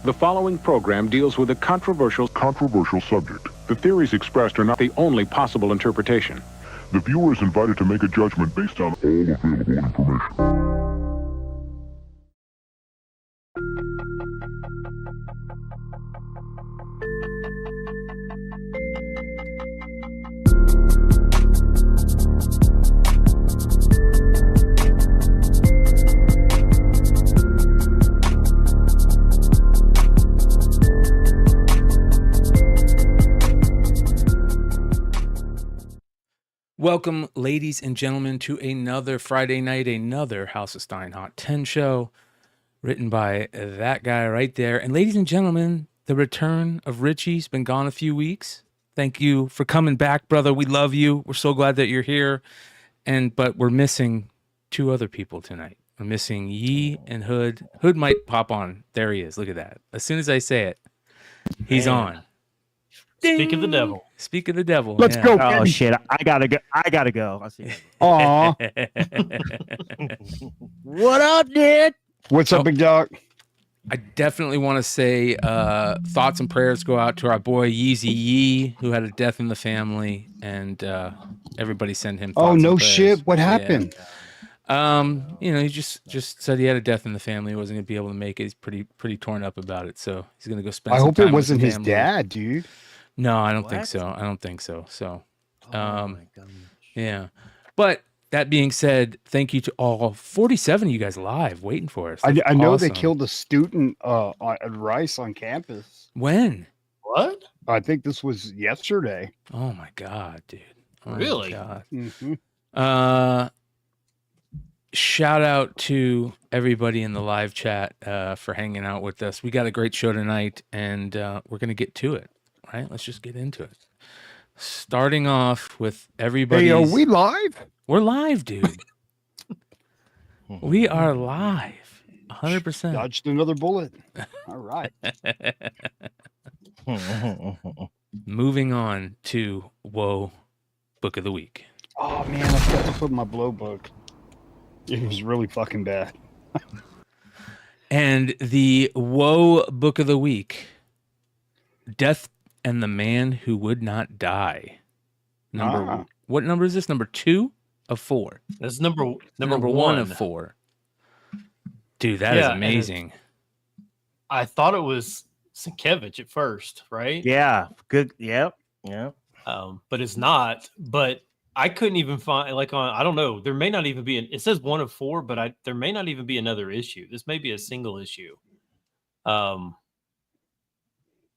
The following program deals with a controversial subject. The theories expressed are not the only possible interpretation. The viewer is invited to make a judgment based on all available information. Welcome, ladies and gentlemen, to another Friday night, another House of Stein Hot 10 show, written by that guy right there. And ladies and gentlemen, the return of Richie's been gone a few weeks. Thank you for coming back, brother. We love you. We're so glad that you're here. But we're missing two other people tonight. We're missing Yee and Hood. Hood might pop on. There he is. Look at that. As soon as I say it, he's on. Speak of the devil. Speak of the devil. Let's go. Oh shit! I gotta go. I'll see you. Aw. What up, dude? What's up, big dog? I definitely want to say thoughts and prayers go out to our boy YeeZee Yee, who had a death in the family, and everybody send him thoughts Oh, no and prayers. shit. What happened? He just said he had a death in the family. He wasn't gonna be able to make it. He's pretty torn up about it. So he's gonna go spend. I some hope time it wasn't with his family. dad, dude. No, I don't think What? so. I don't think so. So, Oh my gosh. yeah. But that being said, thank you to all 47 of you guys live waiting for us. I That's know they awesome. killed a student at Rice on campus. When? What? I think this was yesterday. Oh my God, dude. Oh my Really? God. Mhm. Shout out to everybody in the live chat for hanging out with us. We got a great show tonight, and we're gonna get to it. Right? Let's just get into it. Starting off with everybody. Hey, are we live? We're live, dude. We are live. 100%. Dodged another bullet. All right. Moving on to Whoa Book of the Week. Oh man, I forgot to put my blow book. It was really fucking bad. And the Whoa Book of the Week, Death and the Man Who Would Not Die. What number is this? Number 2 of 4. That's number Number one. 1 of 4. Dude, that is Yeah, and amazing. I thought it was Sienkiewicz at first, right? Yeah. Good. Yep. But it's not. But I couldn't even find I don't know. There may not even be it says 1 of 4, but there may not even be another issue. This may be a single issue.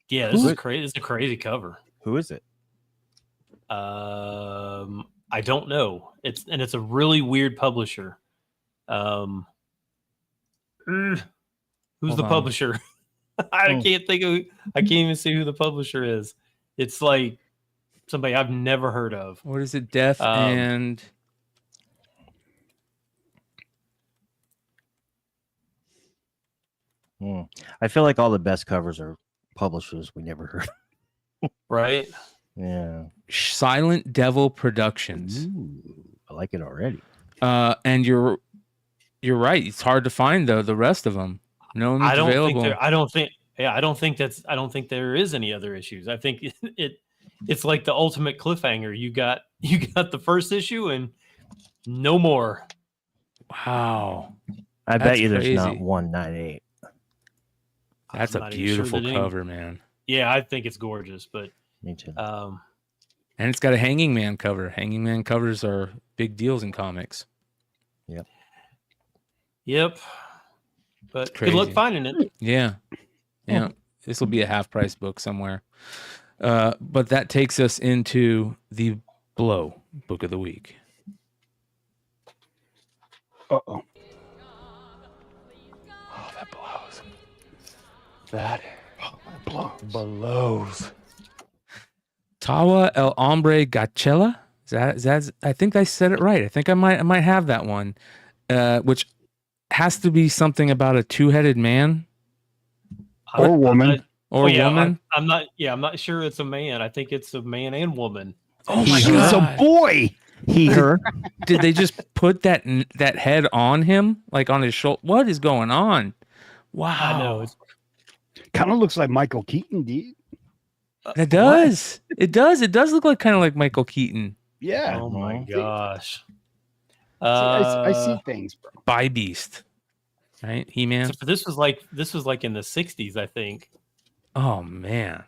Yeah, this is crazy. This is a crazy cover. Who is it? I don't know. It's a really weird publisher. Who's Hold the on. publisher? I can't even see who the publisher is. It's like somebody I've never heard of. What is it? Death and... I feel like all the best covers are publishers we never heard. Right? Yeah. Silent Devil Productions. Ooh, I like it already. And you're right. It's hard to find the rest of them. No one's available. I don't think there is any other issues. I think it's like the ultimate cliffhanger. You got the first issue and no more. Wow, I That's bet you there's not crazy. 198. that's I'm a not even sure beautiful that any- cover, man. Yeah, I think it's gorgeous, but Me too. And it's got a Hanging Man cover. Hanging Man covers are big deals in comics. yep. But Crazy. good luck finding it. Yeah. This will be a half-price book somewhere. But that takes us into the Blow Book of the Week. Uh-oh. Oh, that blows. That blows. Tawa El Hombre Gachela. Is that I think I said it right. I think I might have that one. Which has to be something about a two-headed man Or woman. or yeah, woman. I'm not sure it's a man. I think it's a man and woman. Oh my He's God. a boy. He, her. Did they just put that head on him, like on his shoulder? What is going on? Wow. I know. Kind of looks like Michael Keaton, dude. It does. It does. It does look like kind of like Michael Keaton. Yeah. Oh my gosh. See, I see things, bro. By Beast. Right? He-Man. So this was like in the 60s, I think. Oh man.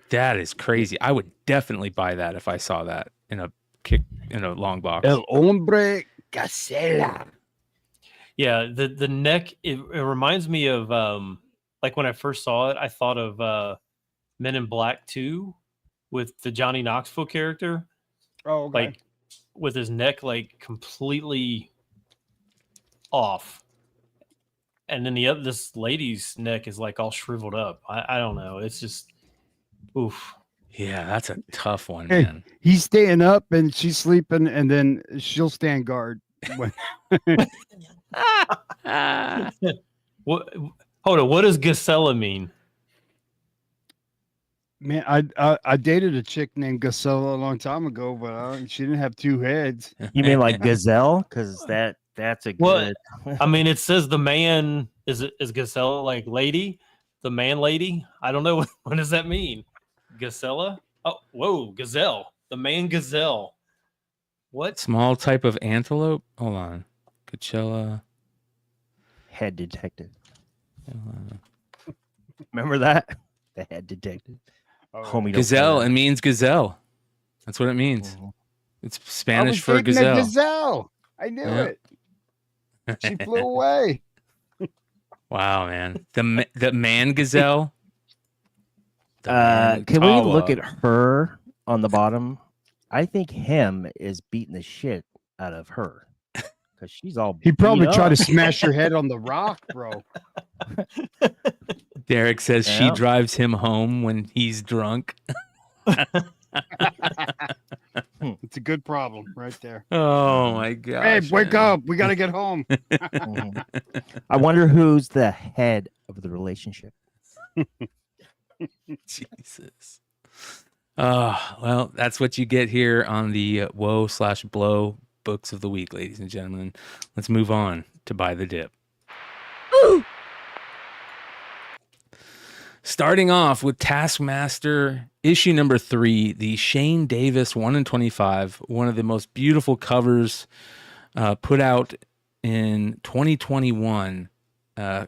That is crazy. I would definitely buy that if I saw that in a long box. El hombre gacela. Yeah, the neck it reminds me of like when I first saw it, I thought of Men in Black 2 with the Johnny Knoxville character. Oh, okay. Like with his neck like completely off. And then this lady's neck is like all shriveled up. I don't know. It's just oof. Yeah, that's a tough one, Hey, man. he's staying up and she's sleeping, and then she'll stand guard. When... What? Hold on. What does Gacela mean? Man, I dated a chick named Gacela a long time ago, but she didn't have two heads. You mean like gazelle? Because that's a What? good. I mean, it says the man is Gacela like lady, the man lady. I don't know what does that mean. Gacela? Oh, whoa, gazelle. The man gazelle. What? Small type of antelope. Hold on. Coachella. Head detective. Remember that? The head detective. Oh, Homie, don't Gazelle. play It means gazelle. That's what it means. that. It's I was Spanish for dating a gazelle. gazelle. I knew Yeah. it. She flew away. Wow, man. The man gazelle. The man Can we look Tawa. at her on the bottom? I think him is beating the shit out of her because she's all. He probably beat tried to up. smash your head on the rock, bro. Derek says she Yeah. drives him home when he's drunk. It's a good problem right there. Oh my god. Hey, wake up. We got to get home. Mhm. I wonder who's the head of the relationship. Jesus. Well, that's what you get here on the Woe/Blow books of the week, ladies and gentlemen. Let's move on to Buy the Dip. Starting off with Taskmaster issue number 3, the Shane Davis 1 in 25, one of the most beautiful covers put out in 2021. Had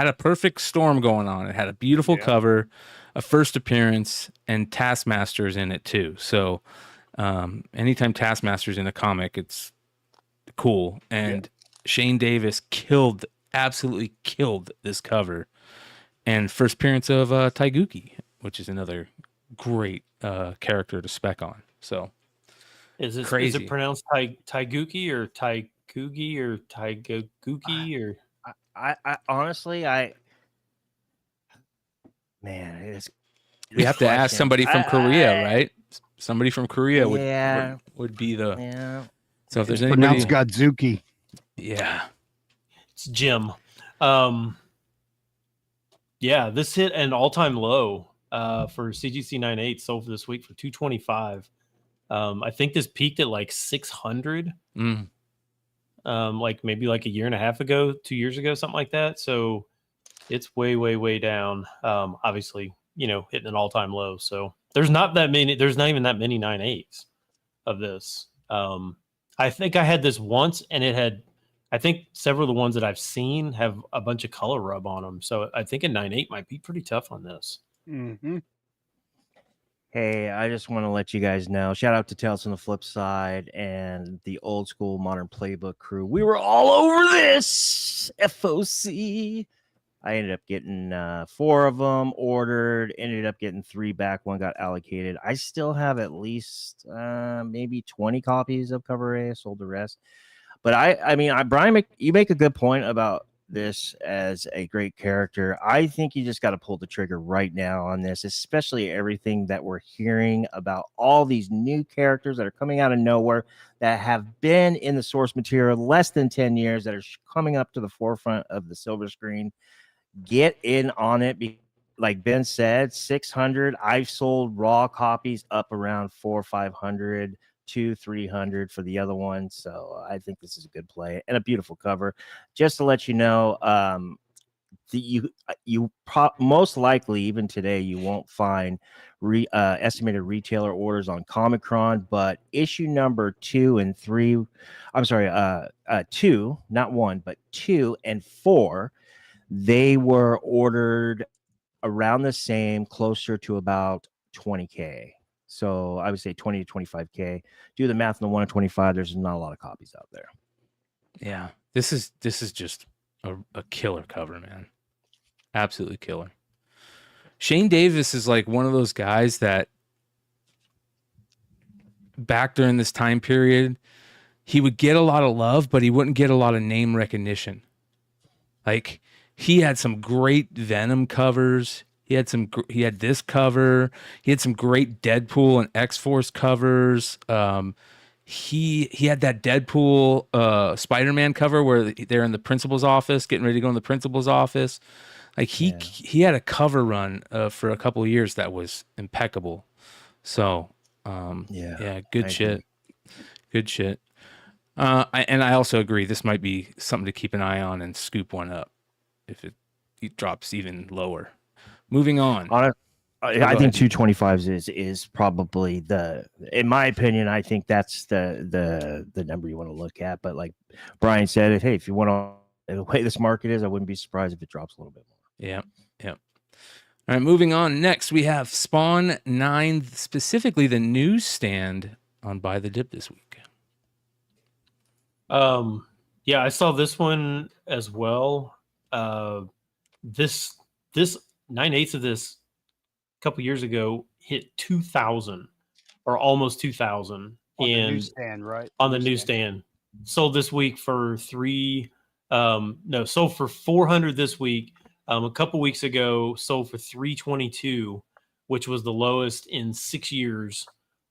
a perfect storm going on. It had a beautiful cover, a first appearance, and Taskmaster's in it too. So anytime Taskmaster's in a comic, it's cool. And Shane Davis absolutely killed this cover. And first appearance of Taiguchi, which is another great character to spec on. So Is crazy. it pronounced Taiguchi or Taikugi or Taigoguki or? I honestly, man, it's. we have to ask somebody from Korea, right? Somebody from Korea Yeah. would be the. Yeah. So if there's anybody, Pronounced Godzuki. yeah, It's Jim. Yeah, this hit an all-time low for CGC 98 sold for this week for $225. I think this peaked at like 600. Like maybe like a year and a half ago, 2 years ago, something like that. So it's way, way, way down. Obviously, hitting an all-time low. So there's not even that many 9.8s of this. I think I had this once, and I think several of the ones that I've seen have a bunch of color rub on them. So I think a 9.8 might be pretty tough on this. Mm-hmm. Hey, I just want to let you guys know. Shout out to Tales on the Flip Side and the old school Modern Playbook crew. We were all over this FOC. I ended up getting 4 of them ordered, ended up getting 3 back. 1 got allocated. I still have at least maybe 20 copies of Cover A. I sold the rest. But I mean, Brian, you make a good point about this as a great character. I think you just got to pull the trigger right now on this, especially everything that we're hearing about all these new characters that are coming out of nowhere that have been in the source material less than 10 years that are coming up to the forefront of the silver screen. Get in on it. Like Ben said, 600. I've sold raw copies up around 400 or 500. 200-300 for the other one. So I think this is a good play and a beautiful cover. Just to let you know, most likely even today you won't find estimated retailer orders on Comic-Con, but issue number 2 and 3, I'm sorry, 2, not 1, but 2 and 4, they were ordered around the same, closer to about 20K. So I would say 20 to 25K. Do the math on the 1 to 25. There's not a lot of copies out there. Yeah, this is just a killer cover, man. Absolutely killer. Shane Davis is like one of those guys that back during this time period, he would get a lot of love, but he wouldn't get a lot of name recognition. Like, he had some great Venom covers. He had this cover. He had some great Deadpool and X-Force covers. He had that Deadpool Spider-Man cover where they're in the principal's office, getting ready to go in the principal's office. Like, he had a cover run for a couple of years that was impeccable. So good shit. Good shit. I also agree, this might be something to keep an eye on and scoop one up if it drops even lower. Moving on. I think 225s is probably in my opinion, I think that's the number you want to look at. But like Brian said, if you want to, the way this market is, I wouldn't be surprised if it drops a little bit more. Yeah. All right, moving on. Next, we have Spawn 9, specifically the newsstand on Buy the Dip this week. Yeah, I saw this one as well. This 9/8 of this a couple years ago hit 2,000 or almost 2,000 on the newsstand, right? On the newsstand. Sold this week for sold for 400 this week. A couple weeks ago, sold for 322, which was the lowest in 6 years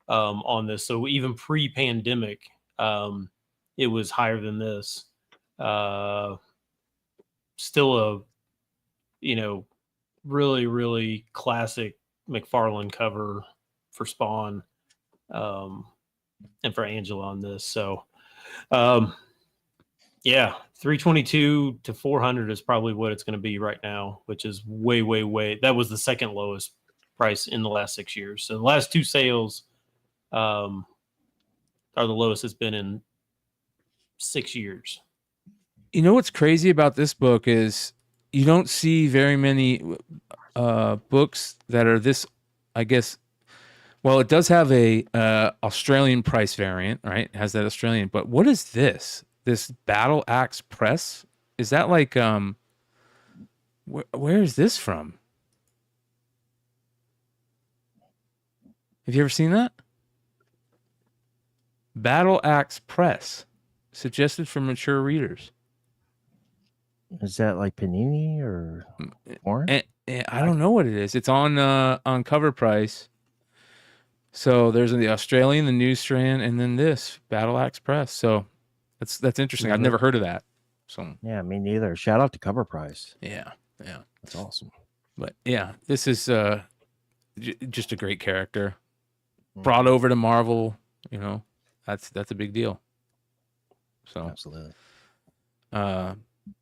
on this. So even pre-pandemic, it was higher than this. Still a, really, really classic McFarlane cover for Spawn, and for Angela on this. So, 322 to 400 is probably what it's going to be right now, which is way, way, way. That was the second lowest price in the last 6 years. So the last two sales are the lowest it's been in 6 years. You know what's crazy about this book is you don't see very many books that are this, I guess. Well, it does have a Australian price variant, right? It has that Australian. But what is this? This Battle Axe Press? Is that like where is this from? Have you ever seen that? Battle Axe Press, suggested for mature readers. Is that like Panini or Orange? I don't know what it is. It's on Cover Price. So there's the Australian, the Newsstand, and then this Battle Axe Press. So that's interesting. I've never heard of that. So yeah, me neither. Shout out to Cover Price. Yeah, that's awesome. But yeah, this is just a great character brought over to Marvel. That's a big deal. So absolutely.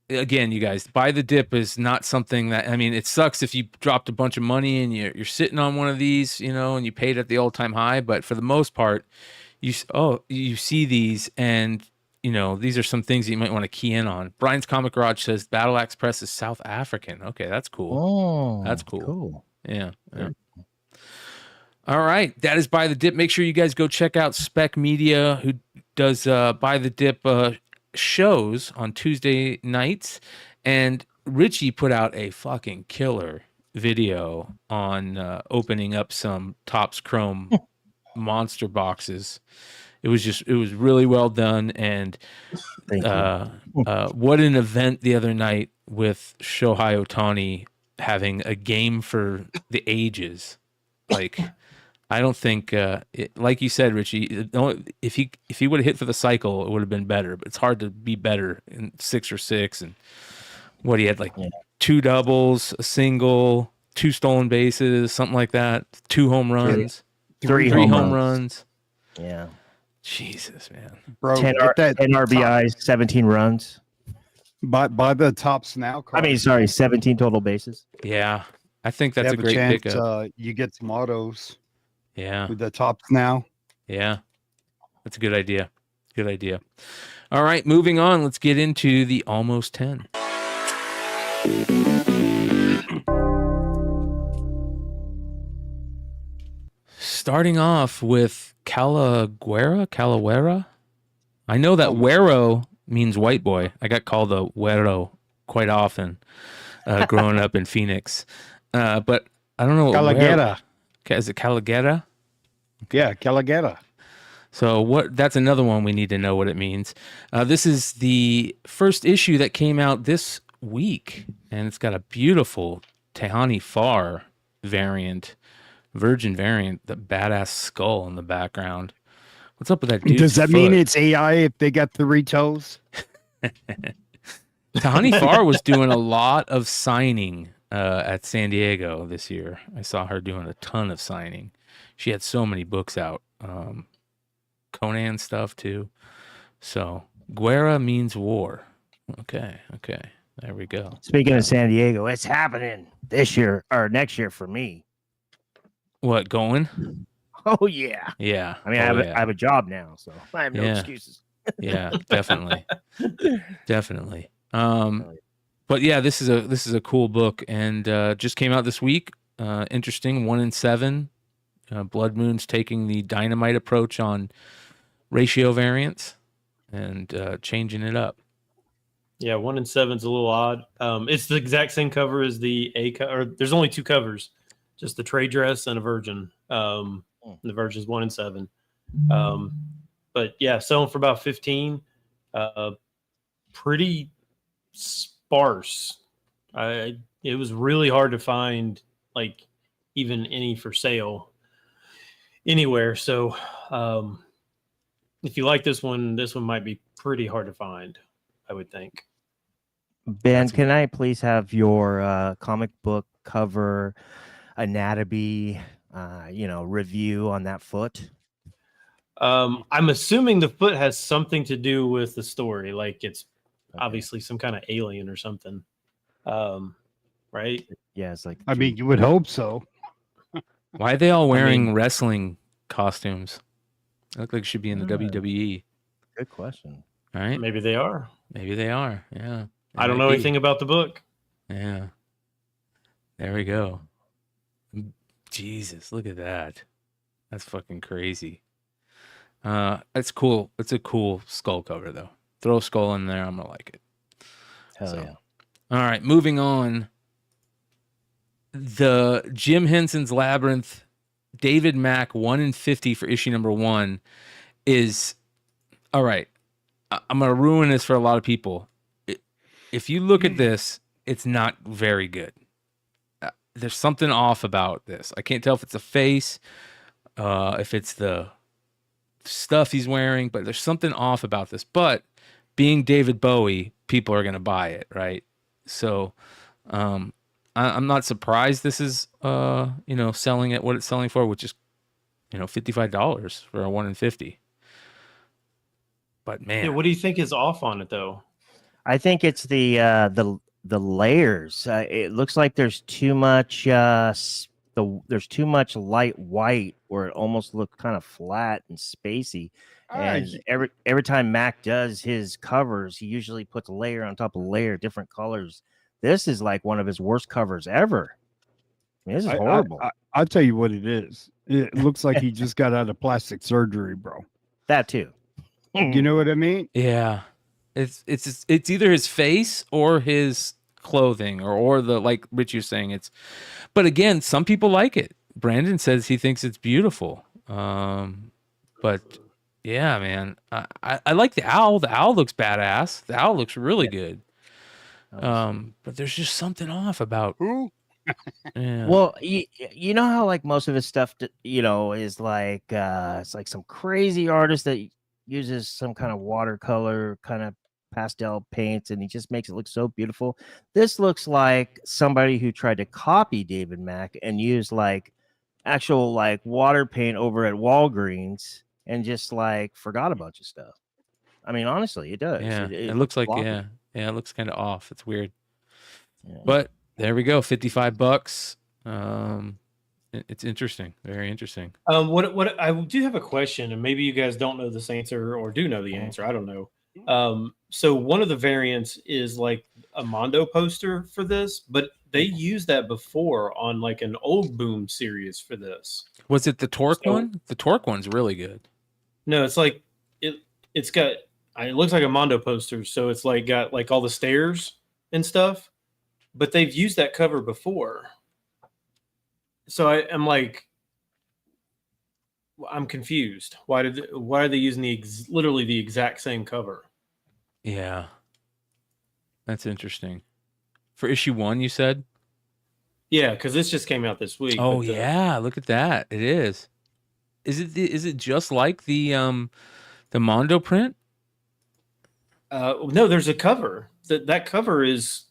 Again, you guys, Buy the Dip is not something that, it sucks if you dropped a bunch of money and you're sitting on one of these, and you paid at the all-time high. But for the most part, you see these, and these are some things that you might want to key in on. Brian's Comic Garage says Battle Axe Press is South African. Okay, that's cool. Oh, that's cool. Cool. Yeah. All right, that is Buy the Dip. Make sure you guys go check out Spec Media, who does Buy the Dip shows on Tuesday nights, and Richie put out a fucking killer video on opening up some Topps Chrome monster boxes. It was really well done, and what an event the other night with Shohei Ohtani having a game for the ages. Like, I don't think, like you said, Richie, if he would have hit for the cycle, it would have been better. But it's hard to be better in 6 or 6. And what he had, like 2 doubles, a single, 2 stolen bases, something like that, 2 home runs, 3 home runs. Yeah. Jesus, man. Bro, 10 RBIs, 17 runs. Buy the Tops Now I card. mean, sorry, 17 total bases. Yeah, I think You that's a have great chance, pickup. you get some autos Yeah, with the Tops Now. yeah, that's a good idea. Good idea. All right, moving on. Let's get into the almost 10. Starting off with Calavera. I know that Güero means white boy. I got called a Güero quite often growing up in Phoenix. But I don't know what Calaguera. Is it Calaguera? Yeah, Calaguera. So that's another one we need to know what it means. This is the first issue that came out this week, and it's got a beautiful Tehani Far variant, Virgin variant, the badass skull in the background. What's up with that dude? Does that mean it's AI if they got 3 toes? Tahani Farr was doing a lot of signing at San Diego this year. I saw her doing a ton of signing. She had so many books out. Conan stuff too. So Guerra means war. Okay. There we go. Speaking of San Diego, it's happening this year or next year for me. What, going? Oh yeah. Yeah. I mean, I have a job now, so I have no excuses. Yeah, definitely. Definitely. But yeah, this is a cool book, and just came out this week. Interesting, 1 in 7. Blood Moon's taking the dynamite approach on ratio variants and changing it up. Yeah, 1 in 7's a little odd. It's the exact same cover as the or there's only 2 covers, just the trade dress and a Virgin. The Virgin's 1 in 7. But yeah, selling for about 15. Pretty sparse. It was really hard to find like even any for sale anywhere. So if you like this one might be pretty hard to find, I would think. Ben, can I please have your comic book cover anatomy review on that foot? I'm assuming the foot has something to do with the story, like it's obviously some kind of alien or something. Right? Yeah, it's like I mean, you would hope so. Why are they all wearing wrestling costumes? They look like it should be in the WWE. Good question. All right. Maybe they are. Yeah. I don't know anything about the book. Yeah. There we go. Jesus, look at that. That's fucking crazy. It's cool. It's a cool skull cover, though. Throw a skull in there, I'm gonna like it. Hell yeah. All right, moving on. The Jim Henson's Labyrinth, David Mack, 1 in 50 for issue number 1 is all right. I'm gonna ruin this for a lot of people. If you look at this, it's not very good. There's something off about this. I can't tell if it's a face, if it's the stuff he's wearing, but there's something off about this. But being David Bowie, people are going to buy it, right? So I'm not surprised this is selling at what it's selling for, which is $55 for a 1 in 50. But man, Yeah, what do you think is off on it though? I think it's the layers. It looks like there's too much there's too much light white where it almost looks kind of flat and spacey. And every time Mac does his covers, he usually puts a layer on top of layer, different colors. This is like one of his worst covers ever. I mean, this is horrible. I'll tell you what it is. It looks like he just got out of plastic surgery, bro. That too. You know what I mean? yeah, it's either his face or his clothing or the, like Rich was saying, but again, some people like it. Brandon says he thinks it's beautiful. But yeah, man, I like the owl. The owl looks badass. The owl looks really good. But there's just something off about Who? Yeah. Well, you know how like most of his stuff, is like it's like some crazy artist that uses some kind of watercolor kind of pastel paints, and he just makes it look so beautiful. This looks like somebody who tried to copy David Mack and used like actual like water paint over at Walgreens and just like forgot a bunch of stuff. I mean, honestly, it does. Yeah, it looks like sloppy. yeah. Yeah, it looks kind of off. It's weird. Yeah. But there we go. $55. It's interesting. Very interesting. What I do have a question, and maybe you guys don't know this answer or do know the answer. I don't know. So one of the variants is like a Mondo poster for this, but they used that before on like an old Boom series for this. Was it the Torque So- one? The Torque one's really good. No, it's like it's got it looks like a Mondo poster, so it's like got like all the stairs and stuff, but they've used that cover before. So I'm like, I'm confused. Why are they using literally the exact same cover? Yeah. That's interesting. For issue 1, you said? Yeah, because this just came out this week. Oh but yeah, look at that. It is. Is it just like the Mondo print? No, there's a cover. That cover is.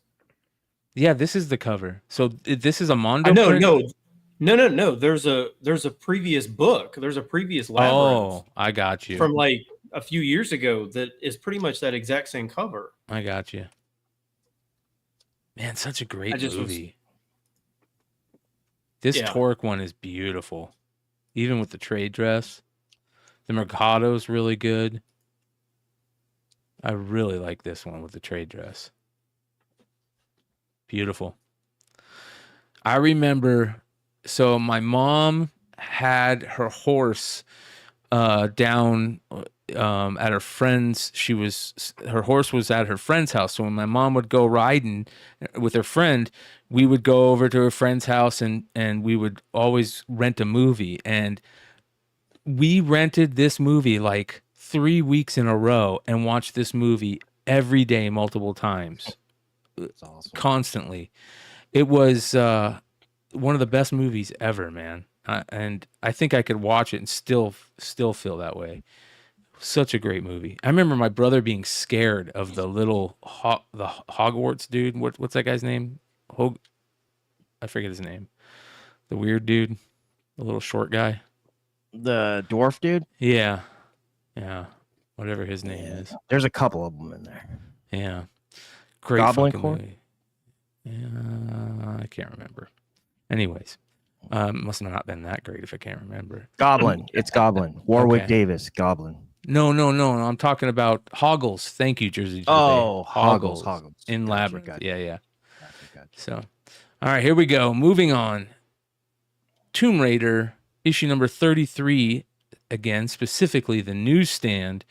Yeah, this is the cover. So this is a Mondo I know, print? no. There's a previous book. There's a previous Labyrinth Oh, I got you. from like a few years ago that is pretty much that exact same cover. I got you. Man, such a great movie. This Yeah. Torque one is beautiful. Even with the trade dress. The Mercado's really good. I really like this one with the trade dress. Beautiful. I remember, so my mom had her horse down at her friend's. Her horse was at her friend's house. So when my mom would go riding with her friend, we would go over to her friend's house and we would always rent a movie. And we rented this movie like 3 weeks in a row and watched this movie every day, multiple times. That's awesome. Constantly. It was one of the best movies ever, man. And I think I could watch it and still feel that way. Such a great movie. I remember my brother being scared of the little the Hogwarts dude. What's that guy's name? I forget his name. The weird dude, the little short guy. The dwarf dude? Yeah. Whatever his name is. There's a couple of them in there. Yeah. Great Goblin fucking Court? movie. Yeah, I can't remember. Anyways, must have not been that great if I can't remember. Goblin. It's Goblin. Warwick Okay. Davis. Goblin. No. I'm talking about Hoggles. Thank you, Jersey. Oh, Today. Hoggles. In Gotcha, Labyrinth. gotcha. Yeah. Gotcha. So, all right, here we go. Moving on. Tomb Raider, issue number 33. Again, specifically the newsstand.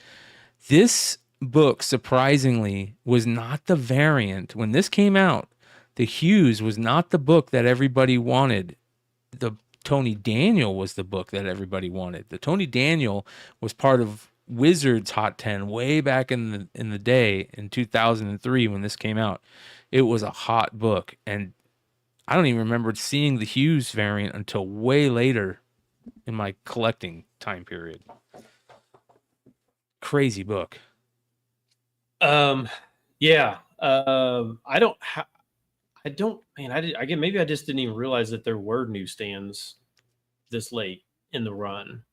This book, surprisingly, was not the variant. When this came out, the Hughes was not the book that everybody wanted. The Tony Daniel was the book that everybody wanted. The Tony Daniel was part of Wizard's Hot 10 way back in the day in 2003 when this came out. It was a hot book, and I don't even remember seeing the Hughes variant until way later in my collecting time period. Crazy book. Yeah. I don't, man, I get, maybe I just didn't even realize that there were newsstands this late in the run.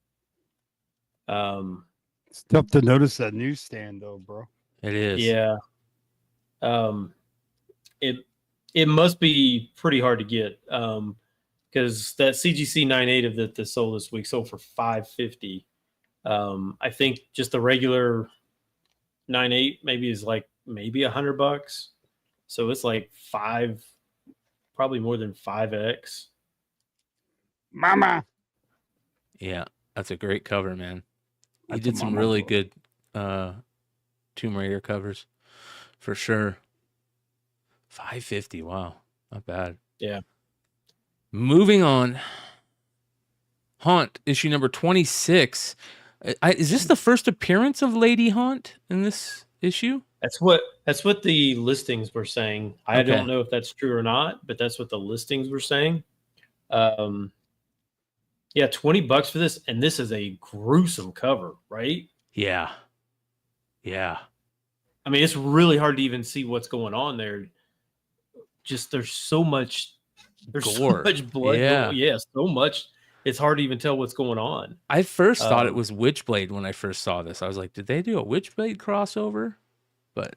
It's tough to notice that newsstand though, bro. It is. Yeah. It must be pretty hard to get. Because that CGC 9.8 that sold this week sold for $550. I think just the regular 9.8 maybe is like maybe $100. So it's like probably more than 5x. Mama. Yeah, that's a great cover, man. He That's did a some mama really book. good Tomb Raider covers for sure. $550. Wow, not bad. Yeah. Moving on. Haunt, issue number 26. Is this the first appearance of Lady Haunt in this issue? That's what the listings were saying. I Okay. don't know if that's true or not, but that's what the listings were saying. Yeah, $20 for this, and this is a gruesome cover, right? Yeah. I mean, it's really hard to even see what's going on there. Just there's so much Gore. blood. Yeah. Yeah, so much. It's hard to even tell what's going on. I first thought it was Witchblade when I first saw this. I was like, did they do a Witchblade crossover? But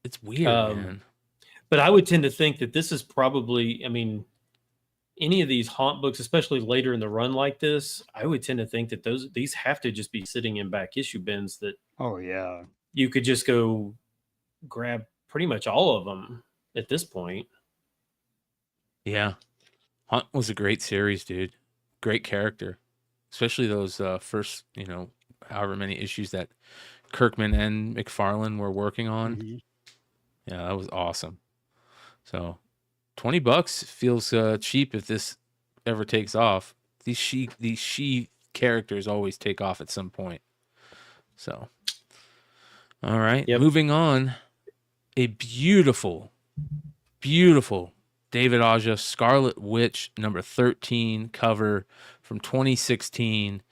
It's weird, man. But I would tend to think that this is probably, I mean, any of these haunt books, especially later in the run like this, I would tend to think that these have to just be sitting in back issue bins that Oh yeah. you could just go grab pretty much all of them at this point. Yeah. Haunt was a great series, dude. Great character. Especially those first, however many issues that Kirkman and McFarlane were working on. Mhm. Yeah, that was awesome. So $20 feels cheap if this ever takes off. These she characters always take off at some point. So, all right, Yep. moving on. A beautiful, beautiful David Aja Scarlet Witch number 13 cover from 2016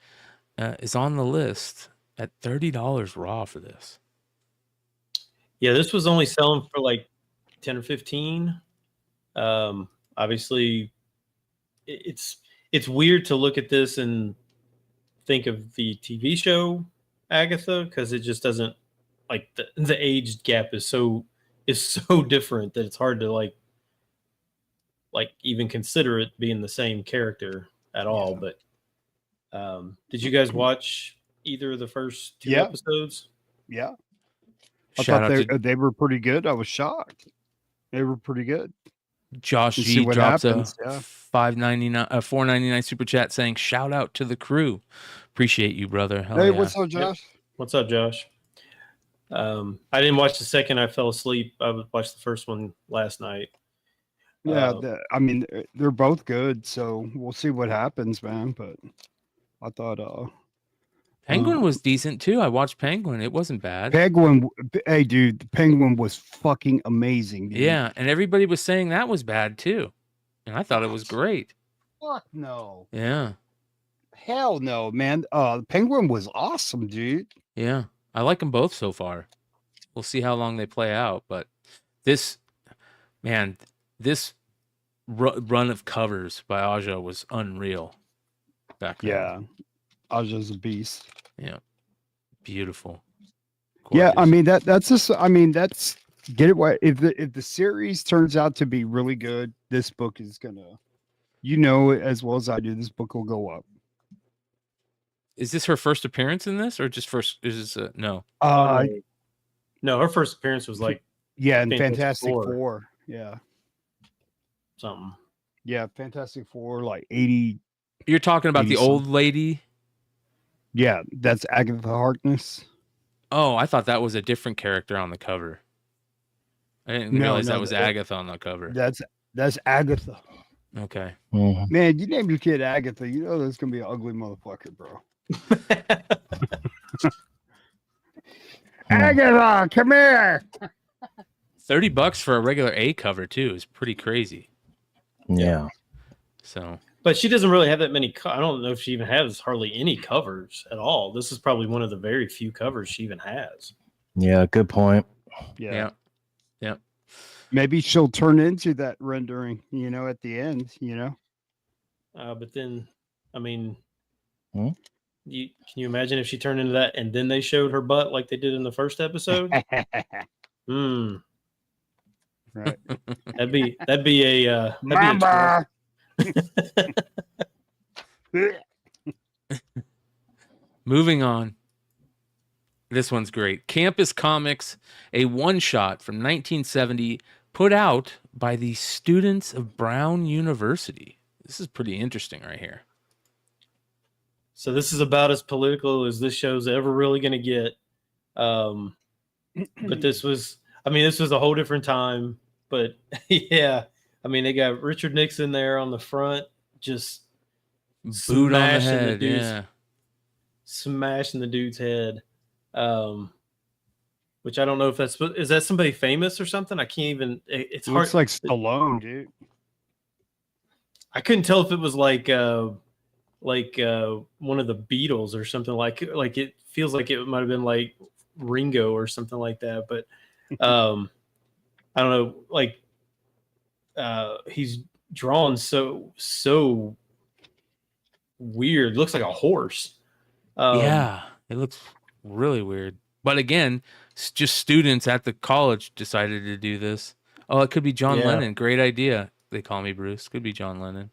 is on the list at $30 raw for this. Yeah, this was only selling for like 10 or 15. Obviously, it's weird to look at this and think of the TV show Agatha, because it just doesn't, like, the age gap is so different that it's hard to like even consider it being the same character at all. But did you guys watch either of the first two episodes? Yeah. Shout I out thought they were pretty good. I was shocked. They were pretty good. Josh We'll see G what drops happens, a yeah. $4.99 super chat saying, "Shout out to the crew. Appreciate you, brother." Hell Hey, yeah. what's up, Josh? What's up, Josh? I didn't watch the second. I fell asleep. I watched the first one last night. Yeah, I mean, they're both good, so we'll see what happens, man. But I thought Penguin was decent too. I watched Penguin. It wasn't bad. Penguin. Hey, dude, the Penguin was fucking amazing. Dude. Yeah, and everybody was saying that was bad too, and I thought it was great. Fuck no. Yeah, Hell no, man. Penguin was awesome, dude. yeah. I like them both so far. We'll see how long they play out, but this run of covers by Aja was unreal back then. Yeah, I was just a beast. Yeah, beautiful. Yeah, I Gorgeous. mean that's just. I mean that's get it right. If the series turns out to be really good, this book is gonna, as well as I do, this book will go up. Is this her first appearance in this, or just first? Is this no? No, her first appearance was like Yeah, and Fantastic Fantastic Four. Four. Yeah, something. yeah, Fantastic Four, like 80. You're talking about the 80 old lady. Yeah, that's Agatha Harkness. Oh, I thought that was a different character on the cover. I didn't No, realize that no, was that- Agatha on the cover. That's Agatha. Okay. Man, you name your kid Agatha, you know that's gonna be an ugly motherfucker, bro. Agatha, come here. $30 for a regular A cover too is pretty crazy. Yeah. So But she doesn't really have that many. I don't know if she even has hardly any covers at all. This is probably one of the very few covers she even has. Yeah, good point. yeah. Maybe she'll turn into that rendering, at the end, But then, I mean, Hmm? can you imagine if she turned into that and then they showed her butt like they did in the first episode? Hmm. Right. That'd be a Mama. Moving on. This one's great. Campus Comics, a one-shot from 1970, put out by the students of Brown University. This is pretty interesting right here. So this is about as political as this show's ever really going to get. But this was a whole different time. But yeah, I mean, they got Richard Nixon there on the front, just Boot on the smashing head, dude's- yeah. smashing the dude's head. Which I don't know if is that somebody famous or something? I can't even. It's hard. Looks like Stallone, dude. I couldn't tell if it was like one of the Beatles or something like it feels like it might have been like Ringo or something like that. But I don't know. Like he's drawn so weird. Looks like a horse. Yeah, it looks really weird. But again, just students at the college decided to do this. Oh, it could be John Yeah. Lennon. Great idea. They call me Bruce. Could be John Lennon.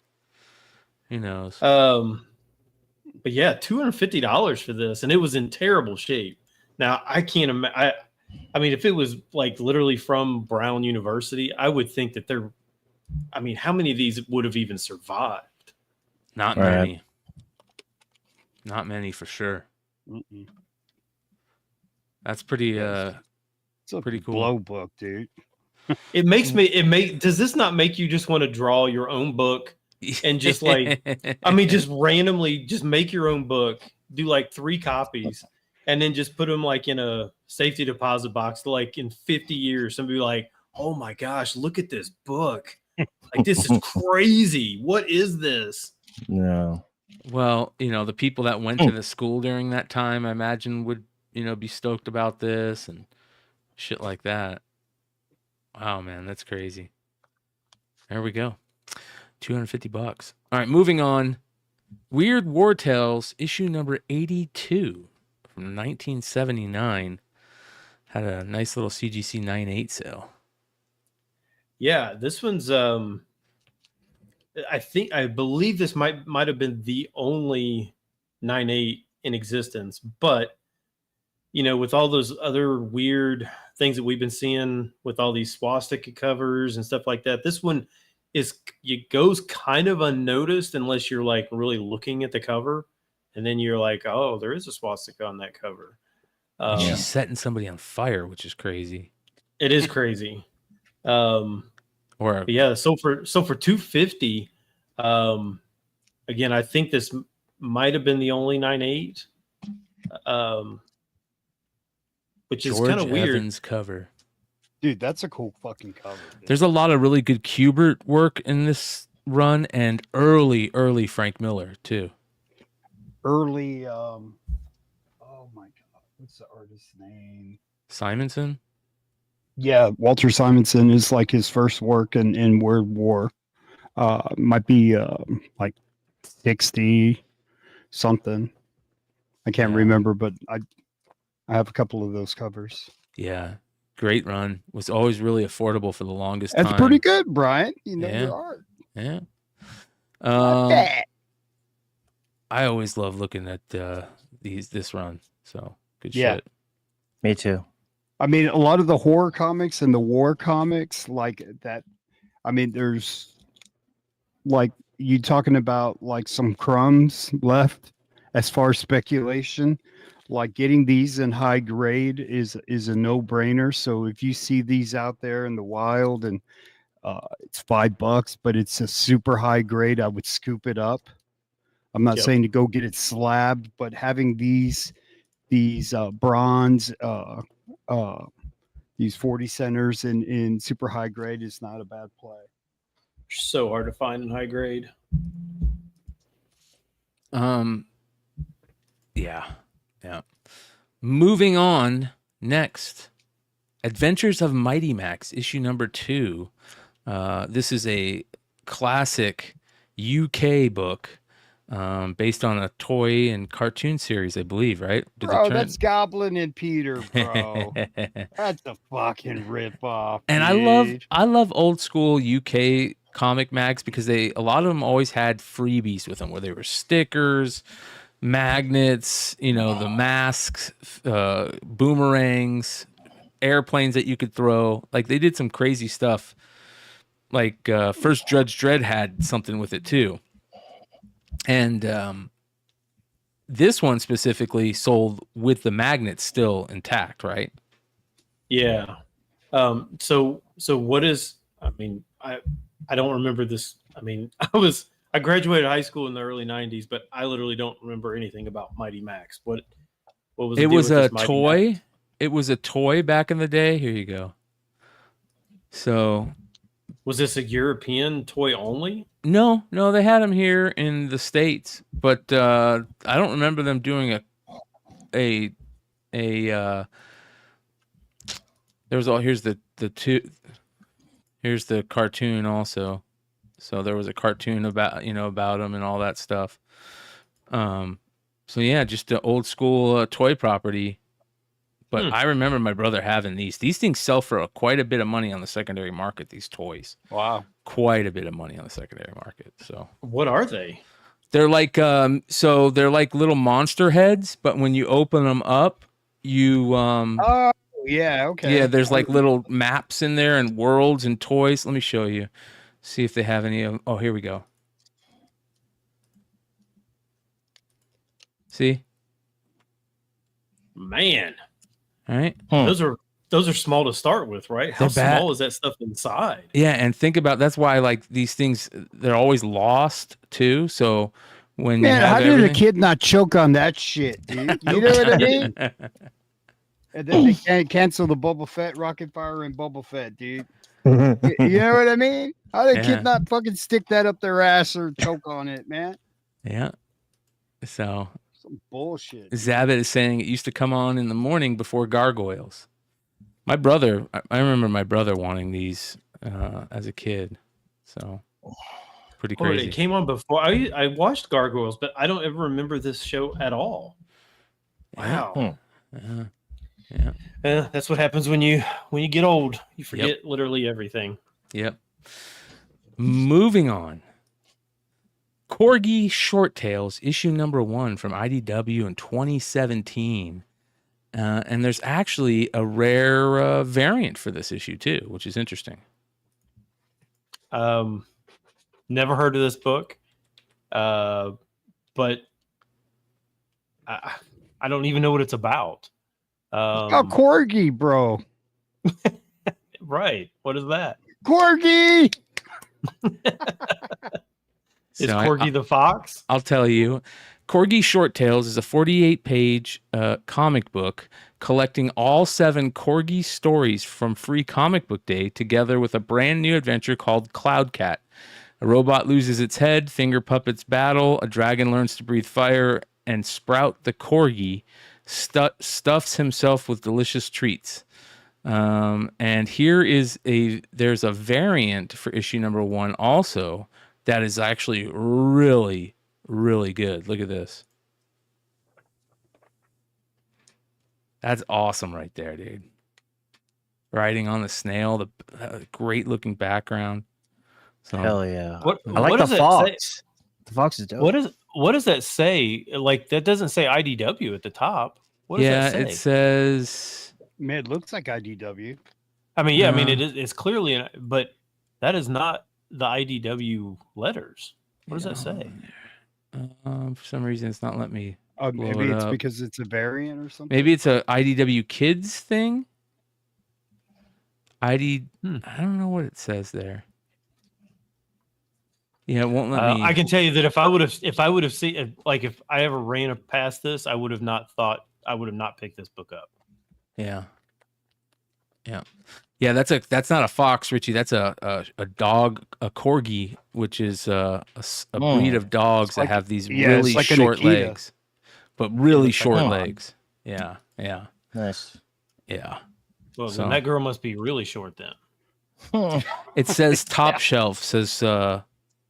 Who knows? But yeah, $250 for this, and it was in terrible shape. Now I can't imagine. I mean, if it was like literally from Brown University, I would think that they're. I mean, how many of these would have even survived? Not Right. many. Not many for sure. Mm-mm. That's pretty. It's a Pretty cool. blow book, dude. It makes me. Does this not make you just want to draw your own book and just like? I mean, just randomly, just make your own book. Do like 3 copies, and then just put them like in a safety deposit box. Like in 50 years, somebody be like, "Oh my gosh, look at this book! Like this is crazy. What is this?" No. Well, the people that went to the school during that time, I imagine would, be stoked about this and shit like that. Wow, man, that's crazy. There we go. $250. All right, moving on. Weird War Tales, issue number 82 from 1979. Had a nice little CGC 9.8 sale. Yeah, this one's I believe this might have been the only 9.8 in existence, but with all those other weird things that we've been seeing with all these swastika covers and stuff like that, this one it goes kind of unnoticed unless you're like really looking at the cover, and then you're like, oh, there is a swastika on that cover. She's setting somebody on fire, which is crazy. It is crazy. Or But yeah, so for $250, again, I think this might have been the only 9.8, which is kind of weird. Evans cover. Dude, that's a cool fucking cover. Dude. There's a lot of really good Kubert work in this run, and early Frank Miller too. Early, oh my god, what's the artist's name? Simonson. Yeah, Walter Simonson is like his first work in World War. Might be like 60 something. I can't remember, but I have a couple of those covers. Yeah, great run. Was always really affordable for the longest That's time. pretty good, Brian. Yeah. Your art. Yeah. Not bad. I always love looking at this run. So good Yeah. shit. Me too. I mean, a lot of the horror comics and the war comics like that. I mean, there's like you talking about like some crumbs left as far as speculation. Like getting these in high grade is a no-brainer. So if you see these out there in the wild and it's $5, but it's a super high grade, I would scoop it up. I'm not saying to go get it slabbed, but having these bronze these 40 centers in super high grade is not a bad play. So hard to find in high grade. Yeah. Moving on. Next, Adventures of Mighty Max, issue number 2. This is a classic UK book based on a toy and cartoon series, I believe, right? Bro, that's Goblin and Peter, bro. That's a fucking ripoff. And I love old school UK comic mags because a lot of them always had freebies with them, where they were stickers, magnets, the masks, boomerangs, airplanes that you could throw. Like they did some crazy stuff. Like First Judge Dredd had something with it too. And this one specifically sold with the magnets still intact, right? Yeah. So what is? I mean, I don't remember this. I mean, I graduated high school in the early '90s, but I literally don't remember anything about Mighty Max. What was the it? deal Was with a this Mighty toy. Max? It was a toy back in the day. Here you go. So. Was this a European toy only? No, they had them here in the States, but I don't remember them doing a there's all here's the cartoon also. So there was a cartoon about them and all that stuff. So yeah, just the old school toy property But I remember my brother having these. These things sell for quite a bit of money on the secondary market, these toys. Wow. Quite a bit of money on the secondary market. So What are they? they're like they're like little monster heads, but when you open them up, you Oh, yeah, okay. yeah, there's like little maps in there and worlds and toys. Let me show you. See if they have any of. Oh, here we go. See? Man, All right. those are small to start with, right? How They're bad. small is that stuff inside? Yeah, and think about that's why like these things they're always lost too. So when you Man, have how did a everything- kid not choke on that shit, dude? You know what I mean? And then they can't cancel the Boba Fett, Rocket Fire, and Boba Fett, dude. You know what I mean? How did a Yeah. kid not fucking stick that up their ass or choke on it, man? Yeah. So Some bullshit. Zabit is saying it used to come on in the morning before Gargoyles. My brother, I remember my brother wanting these as a kid. So pretty Oh, crazy. it came on before. I watched Gargoyles, but I don't ever remember this show at all. Wow. Yeah. That's what happens when you get old. You forget literally everything. Yep. Moving on. Corgi Short Tales, issue number 1 from IDW in 2017. And there's actually a rare variant for this issue too, which is interesting. Never heard of this book, but I don't even know what it's about. Oh, Corgi, bro. Right. What is that? Corgi. Is So Corgi the fox? I'll tell you. Corgi Short Tales is a 48-page comic book collecting all 7 Corgi stories from Free Comic Book Day together with a brand new adventure called Cloud Cat. A robot loses its head, finger puppets battle, a dragon learns to breathe fire, and Sprout the Corgi stuffs himself with delicious treats. And there's a variant for issue number 1 also that is actually really, really good. Look at this. That's awesome right there, dude. Riding on the snail, the great looking background. So, Hell yeah. What, I like what the does that fox. say? The fox is dope. What does that say? Like that doesn't say IDW at the top. What does yeah, that say? it says Man, it looks like IDW. I mean, yeah, I mean Uh, it's clearly but that is not the IDW letters. What does that say? for some reason it's not letting me. Oh, Blow maybe it it's up. because it's a variant or something. Maybe it's a IDW Kids thing. I don't know what it says there. Yeah, it won't let me. I can tell you that if I would have seen like if I ever ran past this, I would have not picked this book up. Yeah. That's not a fox, Richie. That's a dog, a corgi, which is a breed of dogs like- that have these yeah, really it's like an short Akita. legs, but really Looks like short a dog. legs. Yeah. Nice. Well, So- then that girl must be really short then. It says top shelf. Says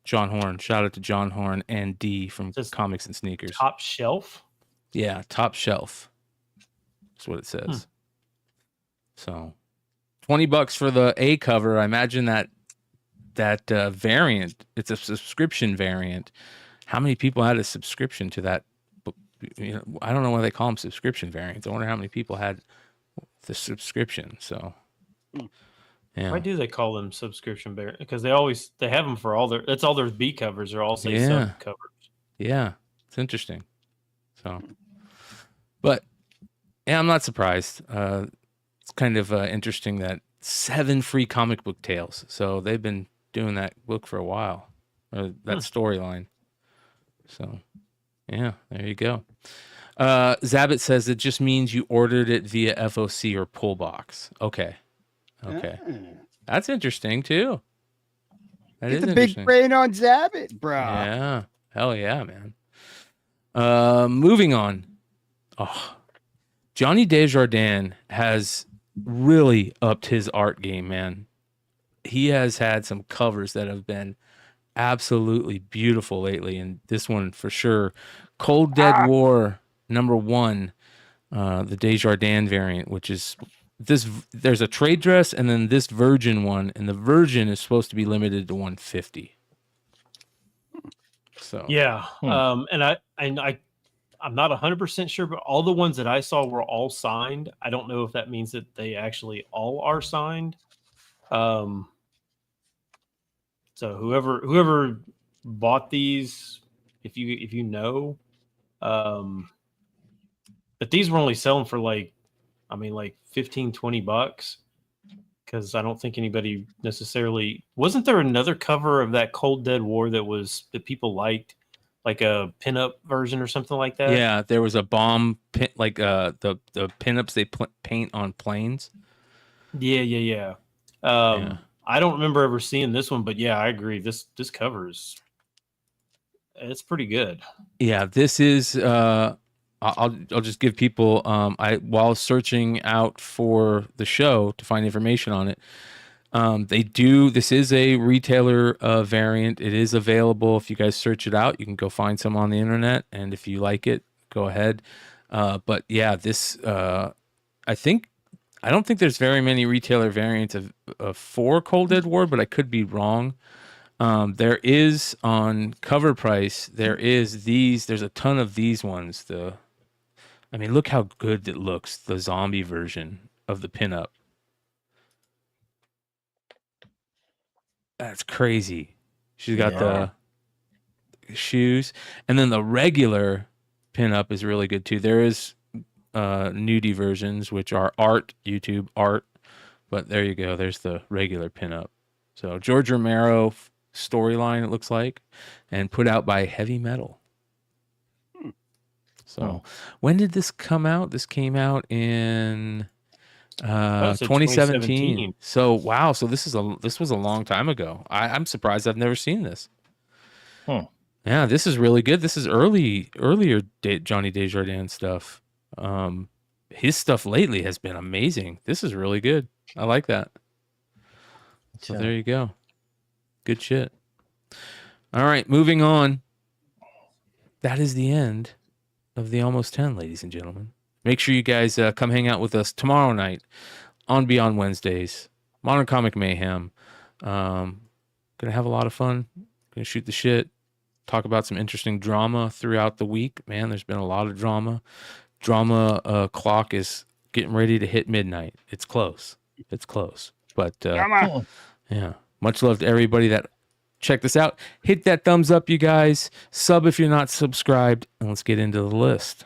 John Horn. Shout out to John Horn and D from Says Comics and Sneakers. Top shelf. Yeah, top shelf. That's what it says. So, $20 for the A cover. I imagine that variant. It's a subscription variant. How many people had a subscription to that book? You know, I don't know why they call them subscription variants. I wonder how many people had the subscription. So, yeah. Why do they call them subscription bear? Because they have them for all their. That's all their B covers are all say Yeah. sub covers. Yeah, it's interesting. So, but yeah, I'm not surprised. It's kind of interesting that 7 free comic book tales. So they've been doing that book for a while, or that storyline. So, yeah, there you go. Zabit says it just means you ordered it via FOC or pull box. Okay. That's interesting too. That Get is the interesting. big brain on Zabit, bro. Yeah. Hell yeah, man. Moving on. Oh, Johnny Desjardins has really upped his art game, man. He has had some covers that have been absolutely beautiful lately, and this one for sure. Cold Dead War #1. the Desjardins variant, which is this. There's a trade dress and then this Virgin one, and the Virgin is supposed to be limited to 150. So Yeah, and I'm not 100% sure, but all the ones that I saw were all signed. I don't know if that means that they actually all are signed. So whoever bought these, if you know, but these were only selling for like 15, $20, because I don't think anybody necessarily. Wasn't there another cover of that Cold Dead War that people liked, like a pinup version or something like that? yeah, there was a bomb pin, like the pinups they paint on planes. Yeah. Yeah. I don't remember ever seeing this one, but yeah, I agree. This cover it's pretty good. Yeah, this is I'll just give people while searching out for the show to find information on it. This is a retailer variant. It is available. If you guys search it out, you can go find some on the internet, and if you like it, go ahead. But yeah, this I don't think there's very many retailer variants of for Cold Dead War, but I could be wrong. There is on cover price. There's a ton of these ones. Look how good it looks. The zombie version of the pinup. That's crazy. She's got the shoes, and then the regular pinup is really good too. There is nudie versions, which are YouTube art, but there you go. There's the regular pinup. So George Romero storyline, it looks like, and put out by Heavy Metal. So when did this come out? This came out in 2017. So wow, so this was a long time ago. I'm surprised I've never seen this. Yeah, this is really good. This is earlier Johnny Desjardins stuff. His stuff lately has been amazing. This is really good. I like that. So there you go. Good shit. All right, moving on. That is the end of the Almost 10, ladies and gentlemen. Make sure you guys come hang out with us tomorrow night on Beyond Wednesdays. Modern Comic Mayhem. Gonna have a lot of fun. Gonna shoot the shit. Talk about some interesting drama throughout the week. Man, there's been a lot of drama. Drama clock is getting ready to hit midnight. It's close. But yeah, much love to everybody that checked this out. Hit that thumbs up, you guys. Sub if you're not subscribed, and let's get into the list.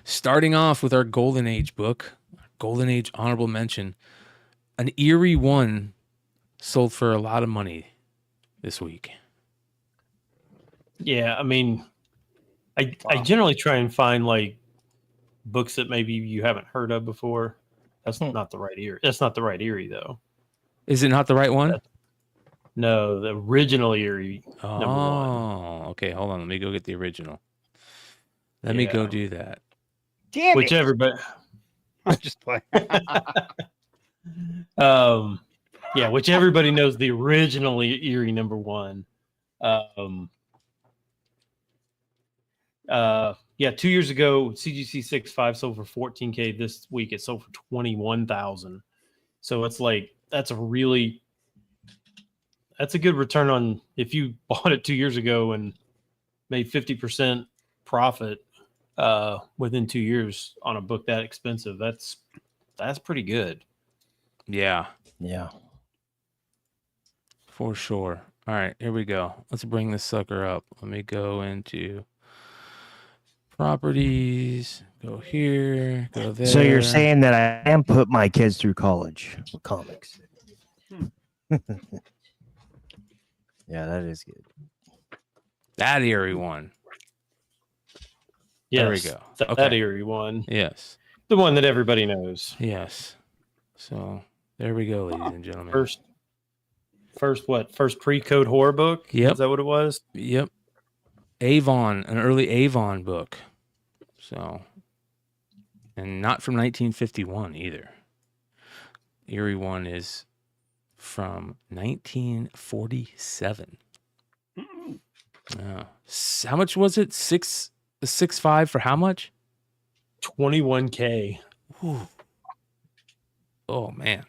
Starting off with our Golden Age book, Golden Age honorable mention, an eerie one sold for a lot of money this week. Yeah, I generally try and find like books that maybe you haven't heard of before. That's not the right Eerie. That's not the right Eerie, though. Is it not the right one? No, the original Eerie. Number one. Oh, okay. Hold on. Let me go get the original. Let me go do that. Damn Which it. everybody. I'm just playing. Yeah, which everybody knows the original Eerie number one. Yeah, 2 years ago, CGC 6.5 sold for $14K. This week it sold for $21,000. So it's like that's a good return on if you bought it 2 years ago and made 50% profit within 2 years on a book that expensive. That's pretty good. Yeah. Yeah. For sure. All right, here we go. Let's bring this sucker up. Let me go into properties. Go here. Go there. So you're saying that I am put my kids through college with comics. Yeah, that is good. That eerie one. Yes, there we go. That Eerie one. Yes. The one that everybody knows. Yes. So there we go, ladies and gentlemen. First pre-code horror book? Yep. Is that what it was? Yep. Avon, an early Avon book. So, and not from 1951 either. Eerie one is from 1947. how much was it? 6.5 for how much? 21K. Whew. Oh man,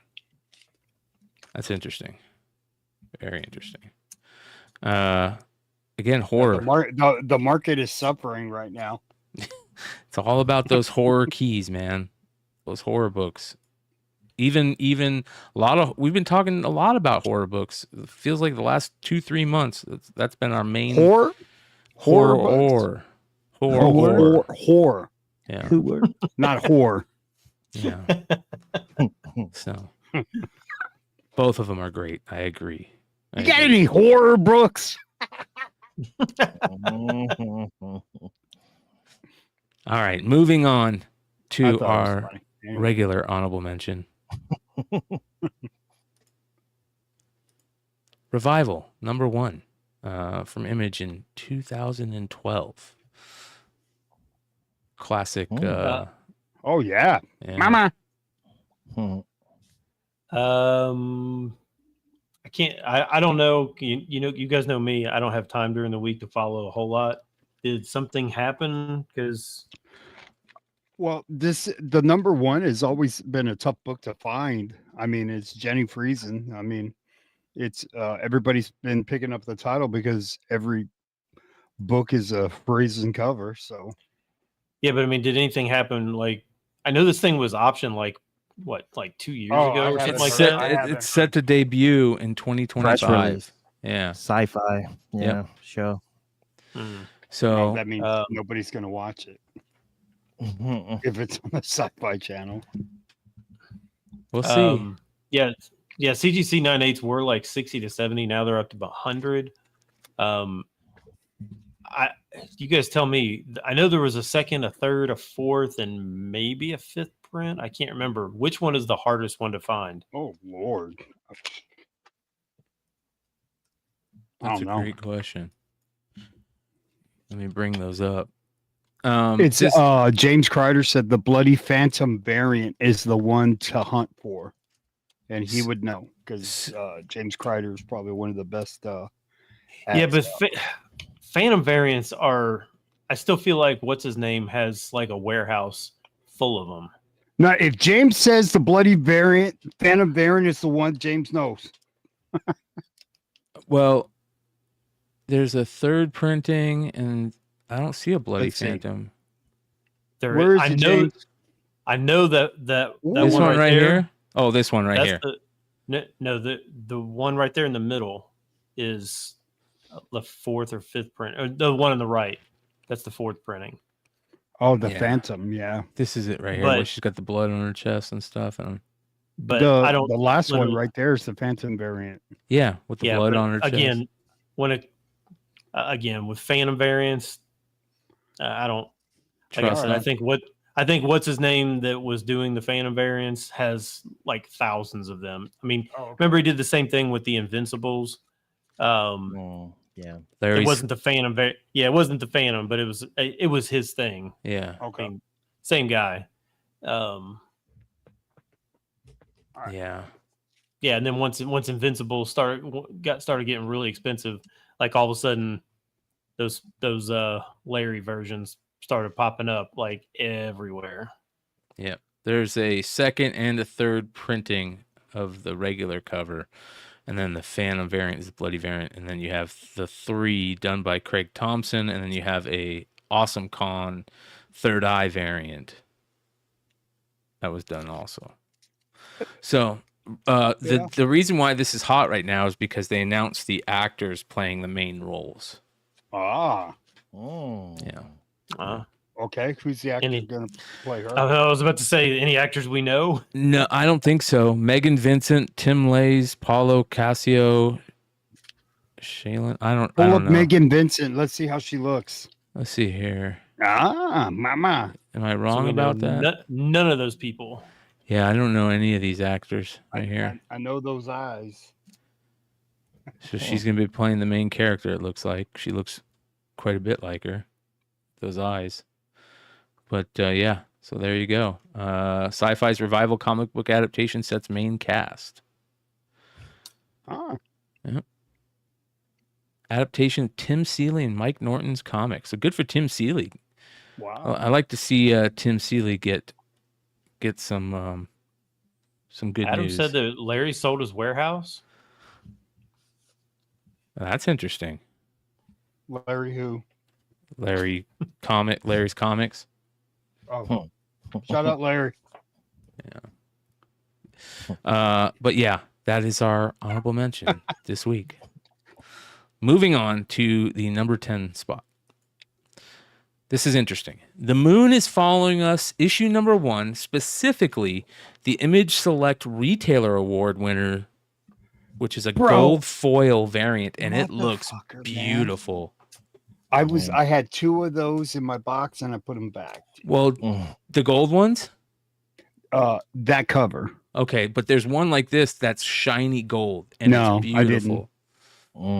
that's interesting. Very interesting. Again, horror. The market is suffering right now. It's all about those horror keys, man. Those horror books. Even a lot of we've been talking a lot about horror books. It feels like the last 2-3 months. That's been our main Horror. horror. Yeah, Not whore. yeah. So both of them are great. I agree. You got any horror books? All right, moving on I to thought it was our funny. Anyway. regular honorable mention. Revival, number 1, from Image in 2012. Classic. Oh yeah, Yeah. Mama. I can't. I don't know. You know, you guys know me. I don't have time during the week to follow a whole lot. Did something happen? Because Well, the number 1 has always been a tough book to find. I mean, it's Jenny Friesen. I mean, it's everybody's been picking up the title because every book is a Friesen cover. So yeah, but I mean, did anything happen? Like, I know this thing was optioned like 2 years Oh, ago I or something haven't like It's heard- set. that. I haven't It's set to debut in 2025. release. Yeah. Sci-fi, yeah, show. Hmm. So that means nobody's gonna watch it if it's on the Sci-Fi Channel. we'll see. Yeah. CGC 9.8s were like 60 to 70. Now they're up to about 100. You guys tell me. I know there was a second, a third, a fourth, and maybe a fifth print. I can't remember which one is the hardest one to find. Oh Lord, I That's a don't know. great question. Let me bring those up. It's this- James Kreider said the Bloody Phantom variant is the one to hunt for, and he would know because James Kreider is probably one of the best. Yeah, but Phantom variants are. I still feel like what's his name has like a warehouse full of them. Now, if James says the Bloody Phantom variant is the one, James knows. well, there's a third printing, and I don't see a Bloody Let's see. Phantom. Where is I it, know. James? I know that This one one right there, here. Oh, this one right that's here. no, the one right there in the middle is the fourth or fifth print. Or the one on the right, that's the fourth printing. Oh, the Yeah. Phantom, yeah. This is it right here, where But- she's got the blood on her chest and stuff. And But the, I don't. The last one literally- right there is the Phantom variant. yeah, with the blood but on her chest. again, again with Phantom variants, I don't. Like I Trust said, them. I think what's his name that was doing the Phantom variants has like thousands of them. I mean, remember he did the same thing with the Invincibles. Yeah. It Larry's, wasn't the Phantom. Yeah, it wasn't the Phantom, but it was his thing. yeah, Okay. I mean, same guy. yeah. Yeah, and then once Invincible started getting really expensive, like all of a sudden, those Larry versions started popping up like everywhere. Yep. There's a second and a third printing of the regular cover. And then the Phantom variant is the Bloody variant. And then you have the 3 done by Craig Thompson. And then you have a Awesome Con Third Eye variant that was done also. So the reason why this is hot right now is because they announced the actors playing the main roles. Ah, Yeah. okay. Who's the actor Any- going to play her? I was about to say, any actors we know? No, I don't think so. Megan Vincent, Tim Lays, Paulo Casio, Shaylin. I don't Pull up know. Megan Vincent. Let's see how she looks. Let's see here. Ah, mama. Am I So wrong we know about that? None of those people. Yeah, I don't know any of these actors right here. I know those eyes. So she's going to be playing the main character, it looks like. She looks quite a bit like her. Those eyes. But yeah, so there you go. Sci-Fi's Revival comic book adaptation sets main cast. Ah, adaptation of Tim Seeley and Mike Norton's comics. So good for Tim Seeley. Wow. I like to see Tim Seeley get some good Adam news. said that Larry sold his warehouse. That's interesting. Larry who? Larry's comics. Oh, shout out Larry. But yeah, that is our honorable mention this week. Moving on to the number 10 spot. This is interesting. The Moon is following us, issue number 1, specifically the Image Select Retailer Award winner, which is a gold foil variant, and it looks beautiful. Man. I had 2 of those in my box and I put them back. Well, the gold ones? That cover. Okay, but there's one like this that's shiny gold, and it's beautiful. I didn't.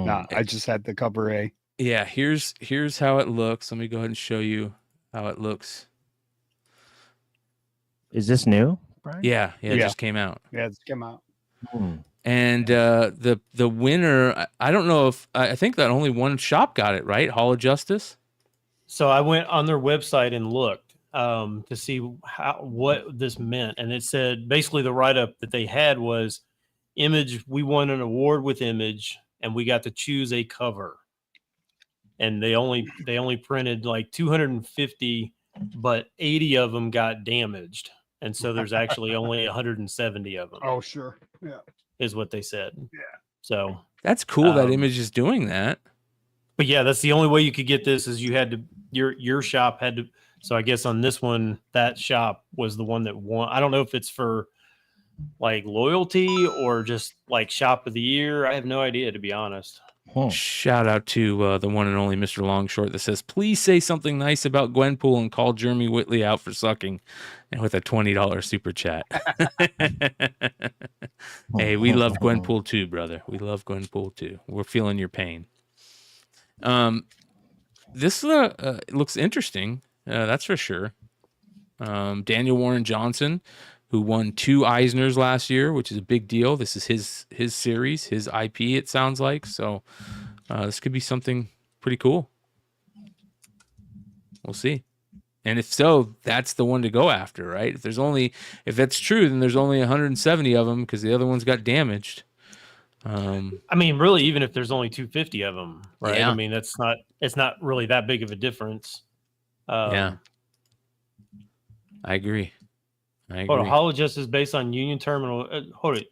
No, I just had the cover A. Yeah, here's how it looks. Let me go ahead and show you how it looks. Is this new, Brian? Yeah, it just came out. Yeah, it's come out. And the winner, I don't know if I think that only one shop got it, right? Hall of Justice. So I went on their website and looked to see what this meant, and it said basically the write-up that they had was Image. We won an award with Image, and we got to choose a cover. And they only printed like 250, but 80 of them got damaged, and so there's actually only 170 of them. Oh, sure. Yeah. Is what they said. Yeah. So that's cool that Image is doing that. But yeah, that's the only way you could get this is you had to your shop had to. So I guess on this one, that shop was the one that won. I don't know if it's for like loyalty or just like shop of the year. I have no idea, to be honest. Shout out to the one and only Mr. Longshort that says, please say something nice about Gwenpool and call Jeremy Whitley out for sucking, and with a $20 super chat. Hey, we love Gwenpool too, brother. We love Gwenpool too. We're feeling your pain. This looks interesting. That's for sure. Daniel Warren Johnson, who won 2 Eisners last year, which is a big deal. This is his series, his IP, it sounds like. So this could be something pretty cool. We'll see. And if so, that's the one to go after, right? If that's true, then there's only 170 of them because the other ones got damaged. I mean, really, even if there's only 250 of them, right? Yeah. I mean, it's not really that big of a difference. Yeah, I agree. Hold on, Hall of Justice is based on Union Terminal. Hold it.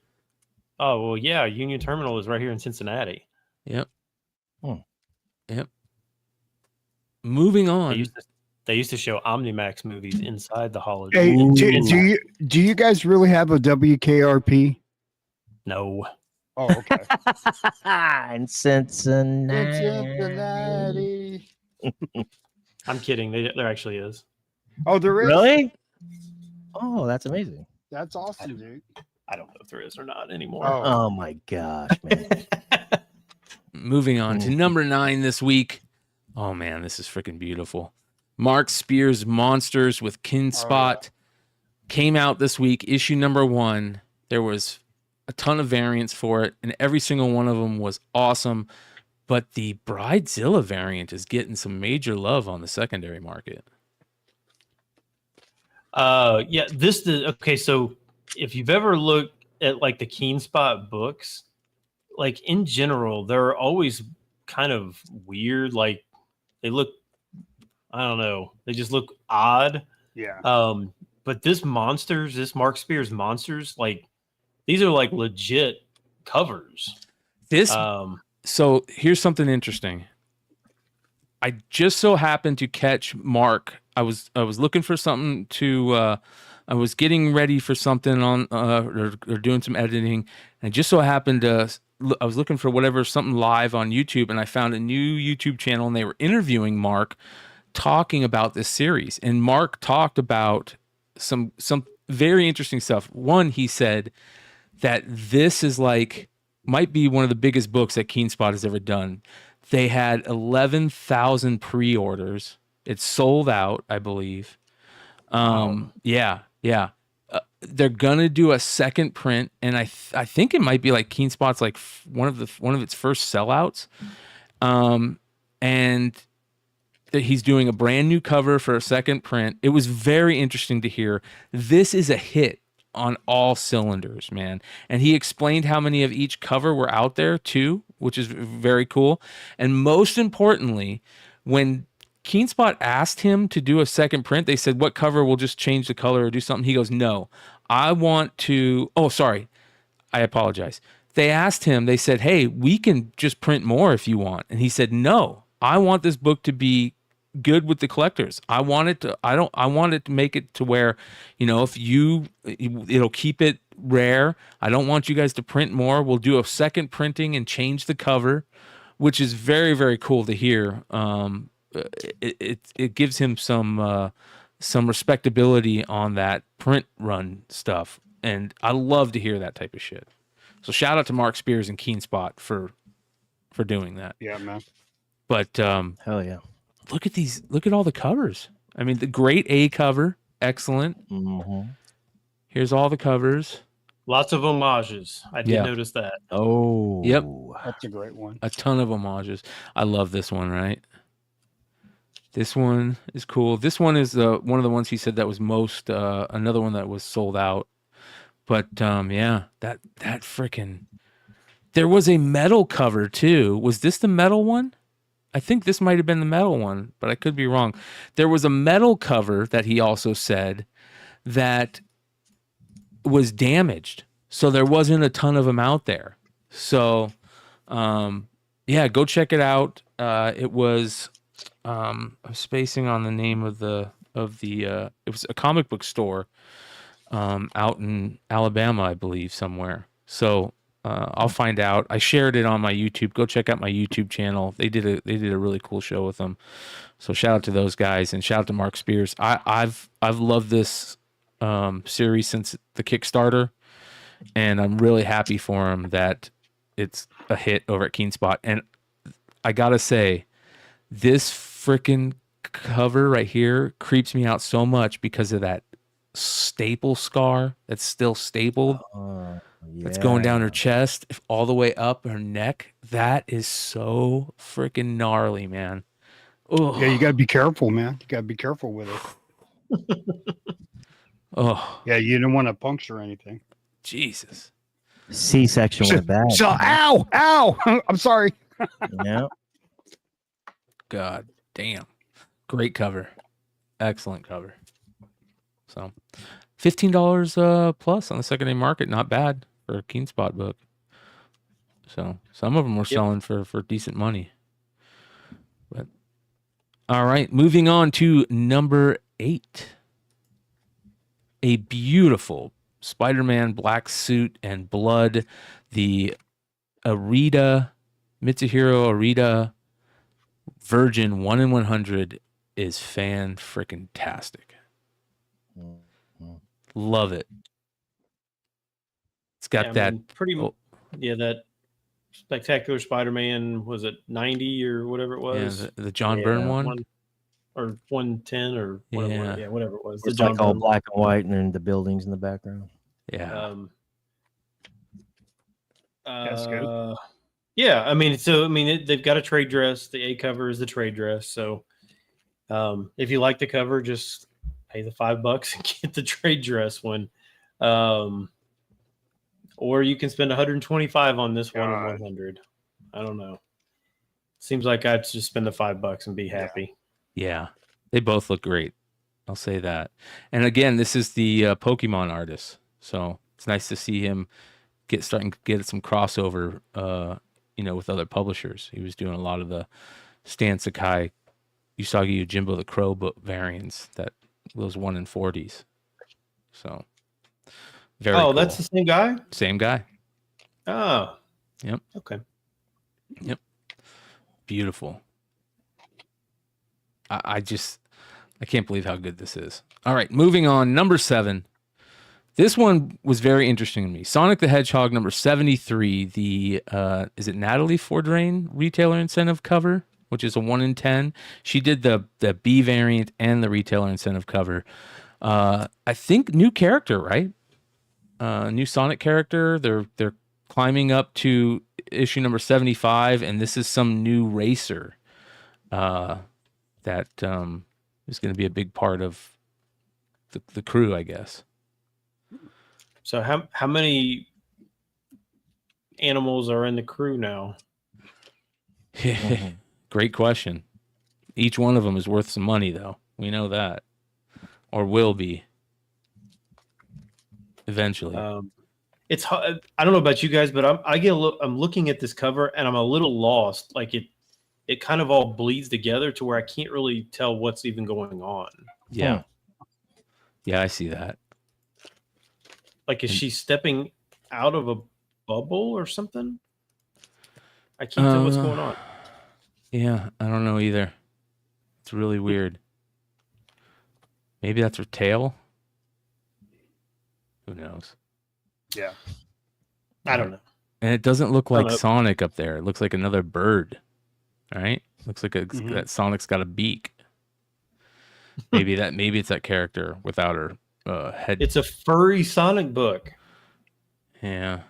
Oh, well, yeah, Union Terminal is right here in Cincinnati. Yep. Yep. Moving on. They used to show Omnimax movies inside the Hall of Hey, Justice. do you guys really have a WKRP? No. Oh, okay. In Cincinnati. Cincinnati. I'm kidding. There actually is. Oh, there is? Really? Oh, that's amazing. That's awesome, dude. I don't know if there is or not anymore. Oh my gosh, man. Moving on to number 9 this week. Oh man, this is freaking beautiful. Mark Spears' Monsters with Kinspot came out this week. Issue number 1. There was a ton of variants for it, and every single one of them was awesome. But the Bridezilla variant is getting some major love on the secondary market. Yeah, okay. So if you've ever looked at like the Keenspot books, like in general, they're always kind of weird. Like they look, I don't know, they just look odd. Yeah. But this Mark Spears Monsters, like these are like legit covers. So here's something interesting. I just so happened to catch Mark. I was looking for something to. I was getting ready for something on or doing some editing, and I just so happened to. I was looking for something live on YouTube, and I found a new YouTube channel, and they were interviewing Mark, talking about this series. And Mark talked about some very interesting stuff. One, he said that this is might be one of the biggest books that Keenspot has ever done. They had 11,000 pre-orders. It's sold out, I believe. Yeah. They're gonna do a second print, and I think it might be like Keenspot's like one of its first sellouts. And that he's doing a brand new cover for a second print. It was very interesting to hear. This is a hit on all cylinders, man. And he explained how many of each cover were out there too, which is very cool. And most importantly, when Keenspot asked him to do a second print, they said, what cover will just change the color or do something? He goes, no, I want to, oh, sorry. I apologize. They asked him, they said, hey, we can just print more if you want. And he said, no, I want this book to be good with the collectors. I want it to make it to where, if it'll keep it rare. I don't want you guys to print more. We'll do a second printing and change the cover, which is very, very cool to hear. It gives him some respectability on that print run stuff. And I love to hear that type of shit. So shout out to Mark Spears and Keenspot for doing that. Yeah, man. But Hell yeah. look at all the covers. I mean, the great A cover, excellent. Mm-hmm. Here's all the covers. Lots of homages. I did notice that. Oh. Yep. That's a great one. A ton of homages. I love this one, right? This one is cool. This one is one of the ones he said that was most another one that was sold out. But yeah, that freaking, there was a metal cover too. Was this the metal one? I think this might have been the metal one, but I could be wrong. There was a metal cover that he also said that was damaged. So there wasn't a ton of them out there. So yeah, go check it out. It was I'm spacing on the name of the it was a comic book store out in Alabama, I believe, somewhere. So I'll find out. I shared it on my YouTube. Go check out my YouTube channel. They did a really cool show with them. So shout out to those guys and shout out to Mark Spears. I've loved this series since the Kickstarter, and I'm really happy for him that it's a hit over at Keenspot. And I gotta say, this freaking cover right here creeps me out so much because of that staple scar that's still stapled. That's going down her chest all the way up her neck. That is so freaking gnarly, man. Ugh. Yeah, you got to be careful, man. You got to be careful with it. Oh, yeah, you don't want to puncture anything. Jesus. C-section with that. So, ow! I'm sorry. Yeah. God damn. Great cover. Excellent cover. So $15 plus on the secondary market. Not bad for a Keenspot book. So some of them were selling for decent money. But all right, moving on to number 8. A beautiful Spider-Man black suit and blood. The Mitsuhiro Arita Virgin 1 in 100 is fan-freaking-tastic. Love it. It's got that that Spectacular Spider-Man, was it 90 or whatever it was? Yeah, the John Byrne one? Or 110 or whatever. Yeah, whatever it was. It's like all black and white and then the buildings in the background. Yeah. That's good. Yeah, they've got a trade dress. The A cover is the trade dress. So if you like the cover, just pay the $5 and get the trade dress one. Or you can spend $125 on this one in 100. I don't know. Seems like I'd just spend the $5 and be happy. Yeah, they both look great. I'll say that. And again, this is the Pokemon artist, so it's nice to see him starting to get some crossover, with other publishers. He was doing a lot of the Stan Sakai, Usagi Yojimbo the Crow book variants, those 1 in 40s. So very cool. That's the same guy? Same guy. Oh. Yep. Okay. Yep. Beautiful. I can't believe how good this is. All right, moving on. Number 7. This one was very interesting to me. Sonic the Hedgehog number 73. The is it Natalie Fordrain retailer incentive cover, which is a 1 in 10. She did the B variant and the retailer incentive cover. I think new character, right? New Sonic character. They're climbing up to issue number 75, and this is some new racer that is going to be a big part of the crew, I guess. So how many animals are in the crew now? Great question. Each one of them is worth some money, though. We know that, or will be eventually. It's hard. I don't know about you guys, but I'm looking at this cover and I'm a little lost. Like it kind of all bleeds together to where I can't really tell what's even going on. Yeah. Yeah, I see that. Like, is she stepping out of a bubble or something? I can't tell what's going on. Yeah, I don't know either. It's really weird. Maybe that's her tail? Who knows? Yeah. I don't know. And it doesn't look like Sonic up there. It looks like another bird, right? Looks like that Sonic's got a beak. Maybe it's that character without her head. It's a furry Sonic book. Yeah,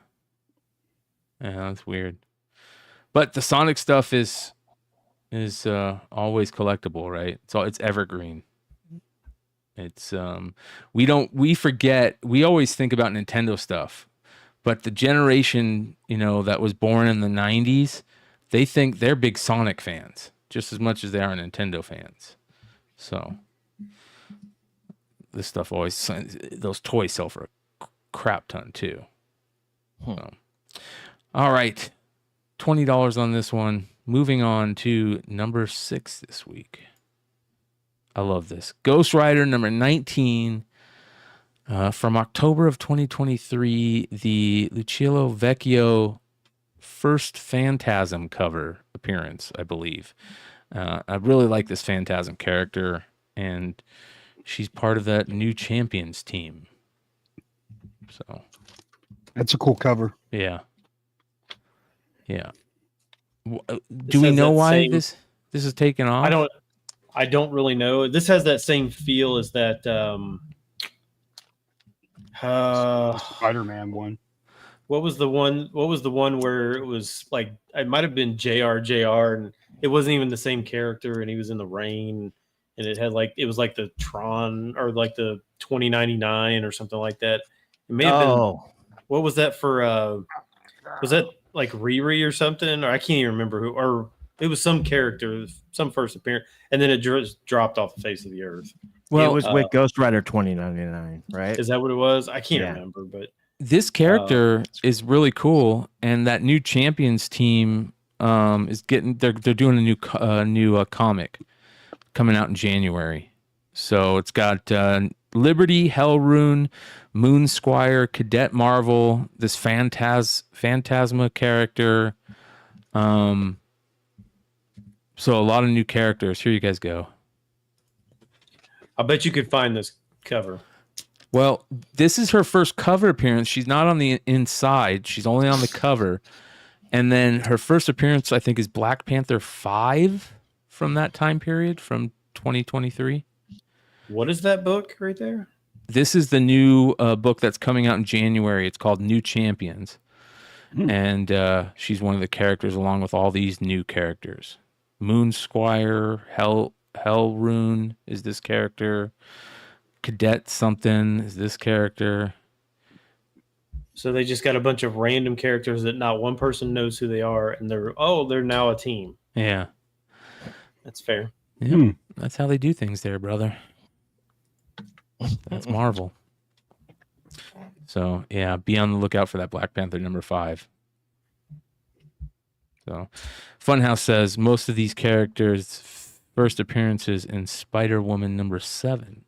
that's weird. But the Sonic stuff is always collectible, right? It's evergreen. It's we forget. We always think about Nintendo stuff, but the generation that was born in the 90s, they think they're big Sonic fans just as much as they are Nintendo fans. So this stuff those toys sell for a crap ton too. So, all right, $20 on this one. Moving on to number 6 this week. I love this. Ghost Rider number 19 from October of 2023. The Luciano Vecchio first Phantasm cover appearance, I believe. I really like this Phantasm character, and she's part of that new Champions team. So that's a cool cover. Yeah. Do we know why this is taken off? I don't really know. This has that same feel as that Spider-Man one. What was the one where it was like, it might have been JR, and it wasn't even the same character, and he was in the rain, and it was like the Tron or like the 2099 or something like that. It may have been. What was that for? Was that like Riri or something? Or I can't even remember who. Or it was some character, some first appearance, and then it just dropped off the face of the earth. Well, it was with Ghost Rider 2099, right? Is that what it was? I can't remember, but this character is really cool, and that new Champions team is getting. They're doing a new comic coming out in January. So it's got Liberty, Hellrune, Moonsquire, Cadet Marvel, this Phantasma character. So a lot of new characters. Here you guys go. I bet you could find this cover. Well, this is her first cover appearance. She's not on the inside. She's only on the cover. And then her first appearance, I think, is Black Panther 5 from that time period, from 2023. What is that book right there? This is the new book that's coming out in January. It's called New Champions. And she's one of the characters along with all these new characters. Moonsquire, Hellrune is this character. Cadet something is this character. So they just got a bunch of random characters that not one person knows who they are, and they're now a team. Yeah. That's fair. Yeah, that's how they do things there, brother. That's Marvel. So, yeah, be on the lookout for that Black Panther number 5. So, Funhouse says most of these characters' first appearances in Spider-Woman number 7.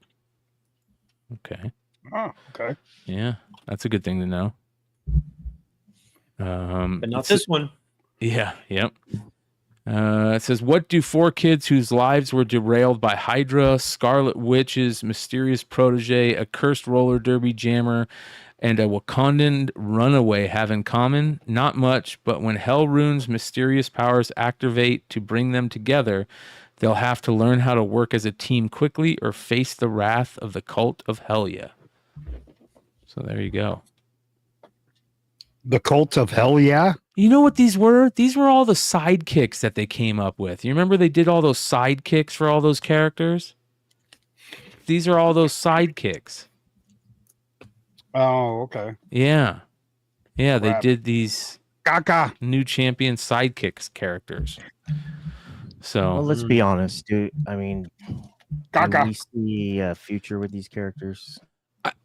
Okay. Oh, okay. Yeah, that's a good thing to know. But not this one. Yeah, yep. It says, what do 4 kids whose lives were derailed by Hydra, Scarlet Witch's mysterious protege, a cursed roller derby jammer, and a Wakandan runaway have in common? Not much, but when Hellrune's mysterious powers activate to bring them together, they'll have to learn how to work as a team quickly or face the wrath of the cult of Helya. So there you go. The Cult of Hell, yeah. You know what these were? These were all the sidekicks that they came up with. You remember they did all those sidekicks for all those characters? These are all those sidekicks. Oh, okay. Yeah. Yeah, they Crap. did these Gaga. new champion sidekicks characters. So Well, let's be honest, dude. I mean, Gaga. can we see a future with these characters?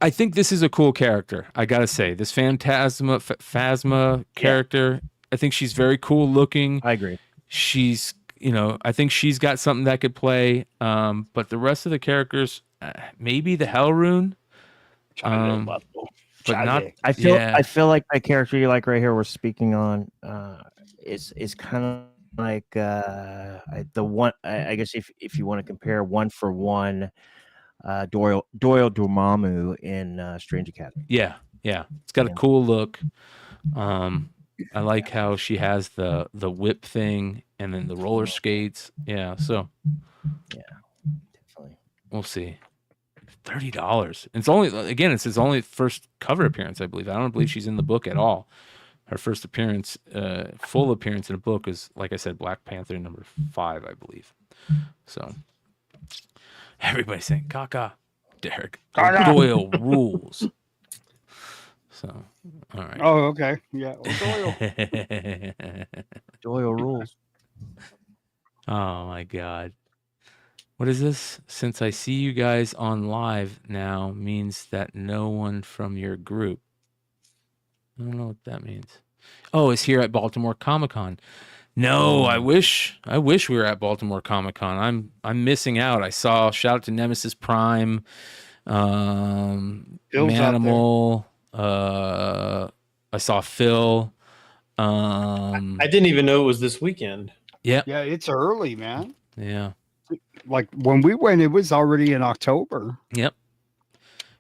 I think this is a cool character. I gotta say, this Phasma character. I think she's very cool looking. I agree. She's, I think she's got something that could play. But the rest of the characters, maybe the Hell Rune. But not. I feel like that character you like right here we're speaking on is kind of like the one. I guess if you want to compare one for one. Doyle Dormammu in Strange Academy. Yeah. It's got a cool look. I like how she has the whip thing and then the roller skates. Yeah, so definitely. We'll see. $30. It's his only first cover appearance, I believe. I don't believe she's in the book at all. Her first appearance, full appearance in a book is, like I said, Black Panther #5, I believe. So everybody's saying Kaka, Derek, Doyle rules. So, all right. Oh, okay. Yeah. Well, Doyle. Doyle rules. Oh my God. What is this? Since I see you guys on live now means that no one from your group. I don't know what that means. Oh, is here at Baltimore Comic-Con. No, I wish we were at Baltimore Comic-Con. I'm missing out. I saw, shout out to Nemesis Prime, Manimal, I saw Phil. I didn't even know it was this weekend. Yeah. Yeah, it's early, man. Yeah. Like when we went, it was already in October. Yep.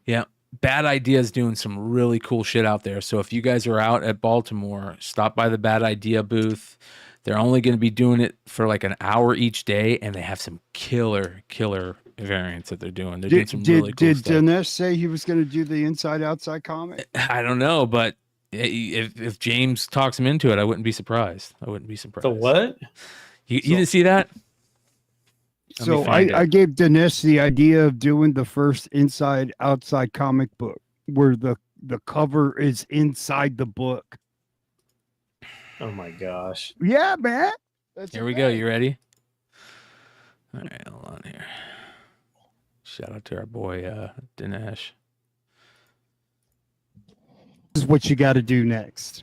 Yeah. Bad Idea's doing some really cool shit out there. So if you guys are out at Baltimore, stop by the Bad Idea booth. They're only going to be doing it for like an hour each day, and they have some killer variants that they're doing. They're doing some really cool stuff. Did Dinesh say he was going to do the Inside Outside comic? I don't know, but if James talks him into it, I wouldn't be surprised. The what? You didn't see that? So I gave Dinesh the idea of doing the first Inside Outside comic book where the cover is inside the book. Oh my gosh. Yeah, man. Here we go. You ready? All right, hold on here. Shout out to our boy Dinesh. This is what you got to do next.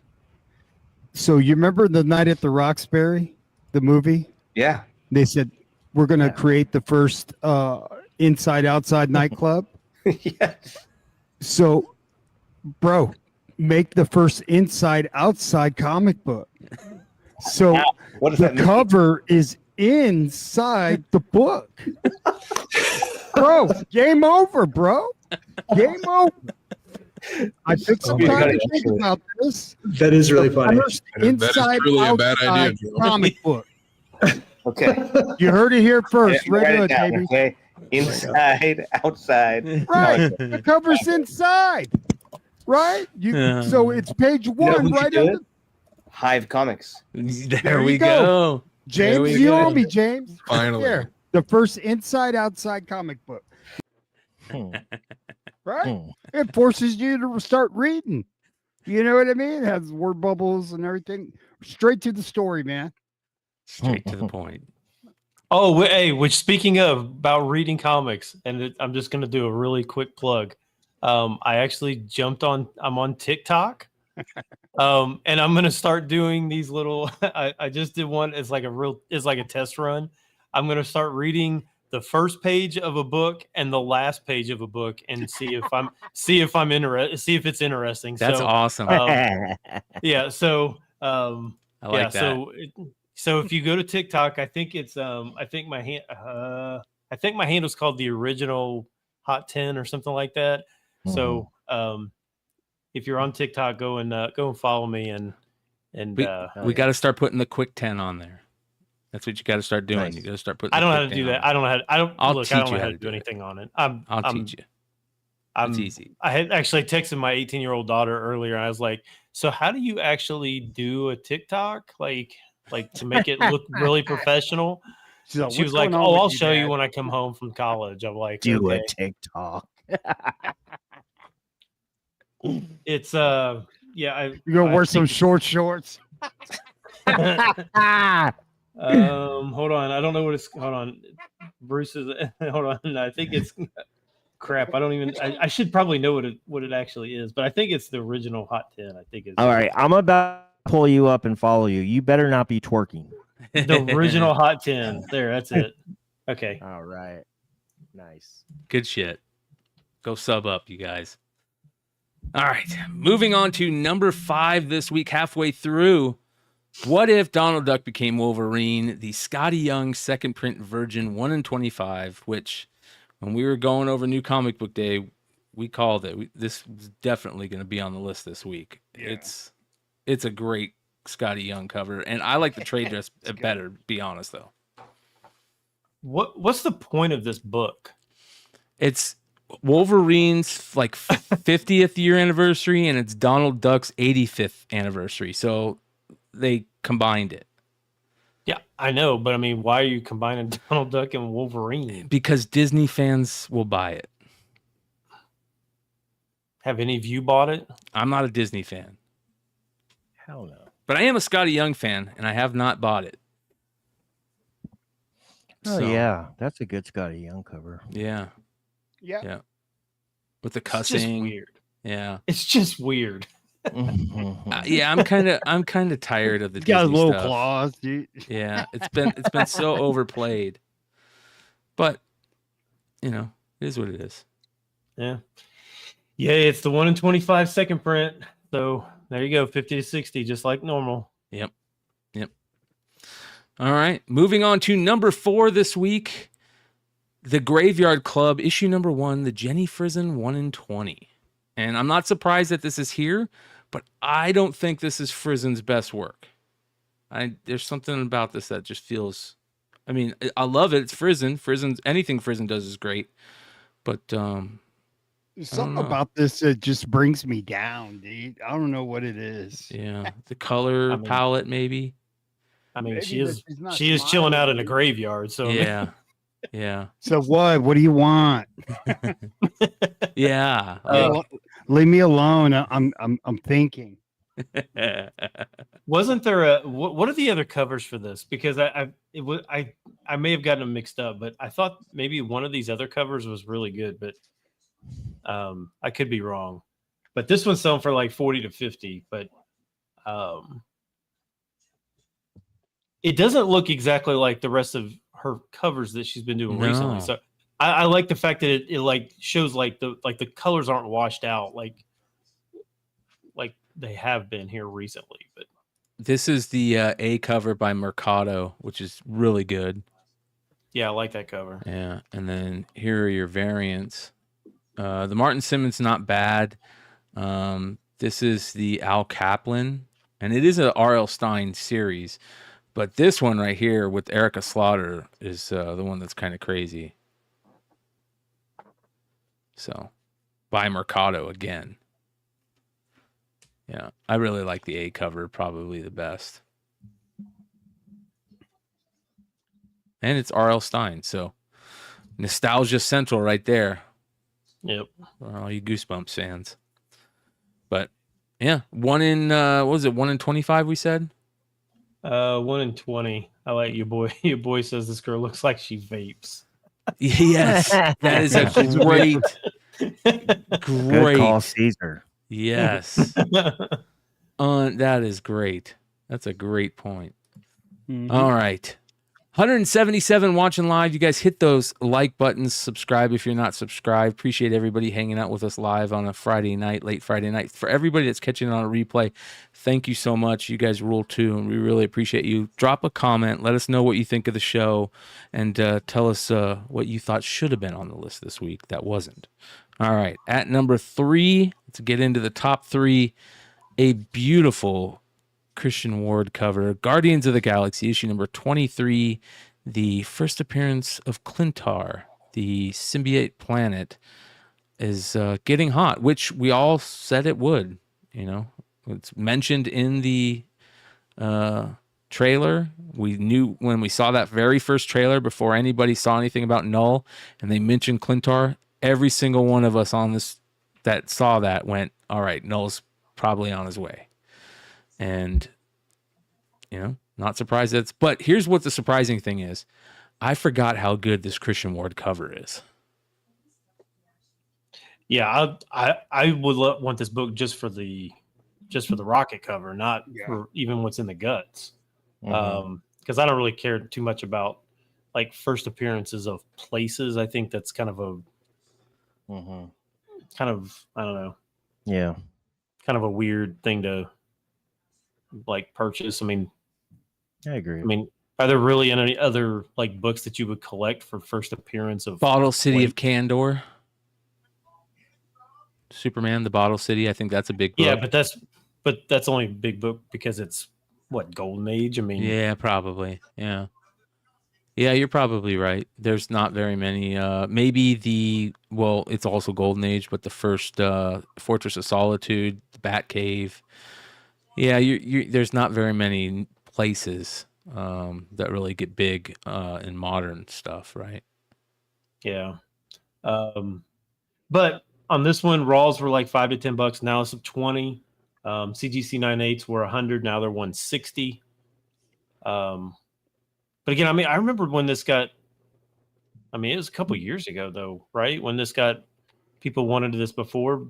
So you remember the Night at the Roxbury, the movie? Yeah. They said we're going to create the first Inside Outside nightclub. Yes. So, bro, make the first Inside Outside comic book. So What does the that mean? cover is inside the book. Bro, game over, bro. Game over. I took some time to think about this. That is really funny. First Inside truly a bad idea, Outside Joe. comic book. Okay. You heard it here first. Write Red it Hood, down, baby. okay? Inside, outside. Right. The cover's inside. Right? So it's page one, who should right do under. it? Hive Comics. There you we go. go. James, we you go. owe me, James. Finally. Here, the first Inside Outside comic book. Right? It forces you to start reading. You know what I mean? It has word bubbles and everything. Straight to the story, man. Straight to the point. Oh, hey, which speaking of about reading comics, and I'm just going to do a really quick plug. I actually I'm on TikTok. And I'm going to start doing these little, I just did one. It's like a test run. I'm going to start reading the first page of a book and the last page of a book and see if it's interesting. That's awesome. Yeah. So, I like that. So if you go to TikTok, I think it's I think my handle's called the Original Hot 10 or something like that. So if you're on TikTok, go and follow me and we got to start putting the quick 10 on there. That's what you got to start doing. Nice. You got to start putting. I don't know how the to quick do 10 that. on I don't know how to. I don't I'll look. teach I don't you know how how to to do do it. anything on it. I'll teach you. It's easy. I had actually texted my 18-year-old daughter earlier, and I was like, "So how do you actually do a TikTok, like to make it look really professional?" So She was what's like, going on "Oh, with I'll you, show you Dad? when I come home from college." I'm like, Do "Okay." a TikTok. It's yeah, You're gonna I wear some think- short shorts. hold on, I don't know what it's. Hold on, Bruce is. Hold on, I think it's crap. I don't even. I should probably know what it actually is, but I think it's the original Hot 10. I think it's All right, I'm about to pull you up and follow you. You better not be twerking. the original Hot 10. There, that's it. Okay. All right. Nice. Good shit. Go sub up, you guys. All right. Moving on to number 5 this week, halfway through. What if Donald Duck became Wolverine? The Scotty Young second print Virgin 1 in 25, which when we were going over New Comic Book Day, we called it. This was definitely going to be on the list this week. Yeah. It's a great Scotty Young cover, and I like the trade dress better, to be honest, though. What's the point of this book? It's Wolverine's like 50th year anniversary, and it's Donald Duck's 85th anniversary. So they combined it. Yeah, I know, but I mean, why are you combining Donald Duck and Wolverine? Because Disney fans will buy it. Have any of you bought it? I'm not a Disney fan, Hell no. but I am a Scotty Young fan, and I have not bought it. Oh So, yeah, that's a good Scotty Young cover. yeah, Yeah. yeah. With the It's just cussing, weird. yeah, It's just weird. yeah. I'm kind of tired of the He's got Disney little stuff. claws, dude. Yeah, it's been so overplayed, but you know, it is what it is. Yeah. Yeah, it's the 1 in 25 second print. So there you go, 50 to 60, just like normal. Yep. All right. Moving on to number 4 this week. The Graveyard Club, issue number 1, the Jenny Frison 1 in 20. And I'm not surprised that this is here, but I don't think this is Frison's best work. There's something about this that just feels, I mean, I love it. It's Frison. Anything Frison does is great. But There's something know. about this that just brings me down, dude. I don't know what it is. yeah, the color I mean, palette maybe. I mean, Maybe she is that she's not chilling out in a smiling. graveyard. So I mean, Yeah. Yeah. So what? What do you want? Yeah. Leave me alone. I'm thinking. wasn't there a what are the other covers for this? Because I may have gotten them mixed up, but I thought maybe one of these other covers was really good, but I could be wrong. But this one's selling for like 40 to 50, but it doesn't look exactly like the rest of her covers that she's been doing recently. No. So I like the fact that it like shows like the colors aren't washed out like they have been here recently. But This is the A cover by Mercado, which is really good. yeah, I like that cover. Yeah. And then here are your variants. The Martin Simmons, not bad. This is the Al Kaplan, and it is a R.L. Stein series. But this one right here with Erica Slaughter is the one that's kind of crazy. So, by Mercado again. Yeah, I really like the A cover, probably the best. And it's R.L. Stein, so nostalgia central right there Yep. for all you Goosebumps fans. But yeah, 1 in what was it? 1 in 25 we said? 1 in 20. I like your boy. Your boy says this girl looks like she vapes. Yes, that is a great Good call, Caesar. Yes. That is great. That's a great point. All right. 177 watching live. You guys hit those like buttons, subscribe if you're not subscribed. Appreciate everybody hanging out with us live on a Friday night, late Friday night. For everybody that's catching it on a replay, thank you so much. You guys rule too, and we really appreciate you. Drop a comment. Let us know what you think of the show, and tell us what you thought should have been on the list this week that wasn't. All right. At number 3, let's get into the top 3. A beautiful Christian Ward cover, Guardians of the Galaxy, issue number 23, the first appearance of Clintar, the symbiote planet. is getting hot, which we all said it would. You know, it's mentioned in the trailer. We knew when we saw that very first trailer before anybody saw anything about Null, and they mentioned Clintar. Every single one of us on this that saw that went, all right, Null's probably on his way. And, you know, not surprised that's, but here's what the surprising thing is. I forgot how good this Christian Ward cover is. Yeah, I would want this book just for the rocket cover, not for even what's in the guts. Because I don't really care too much about like first appearances of places. I think that's kind of a kind of, I don't know. Yeah. Kind of a weird thing to like purchase. I mean, I agree. I mean, are there really any other like books that you would collect for first appearance of Bottle City of Candor? Superman, the Bottle City. I think that's a big book. Yeah, but that's only a big book because it's what, Golden Age? I mean, yeah, probably. Yeah. Yeah, you're probably right. There's not very many. Maybe it's also Golden Age, but the first Fortress of Solitude, the Batcave. Yeah, there's not very many places that really get big in modern stuff, right? Yeah. But on this one, Raws were like $5 to $10. Now it's up 20. CGC 9.8s were 100. Now they're 160. But again, I mean, I remember when this got, I mean, it was a couple years ago though, right? When this got, people wanted this before.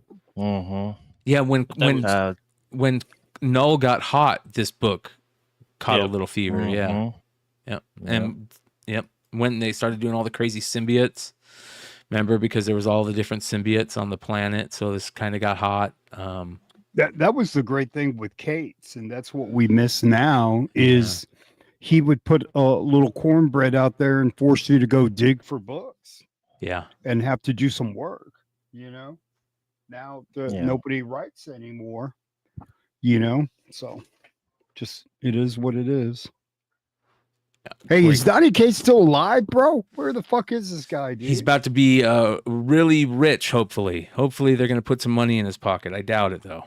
Yeah, when Null got hot, this book caught a little fever. Yeah. And when they started doing all the crazy symbiotes, remember, because there was all the different symbiotes on the planet, so this kind of got hot. That was the great thing with Cates, and that's what we miss now is he would put a little cornbread out there and force you to go dig for books. Yeah. And have to do some work, you know. Now nobody writes anymore, you know. So just it is what it is. Hey, is Donnie Cates still alive, bro? Where the fuck is this guy, dude? He's about to be really rich, hopefully. Hopefully they're going to put some money in his pocket. I doubt it, though.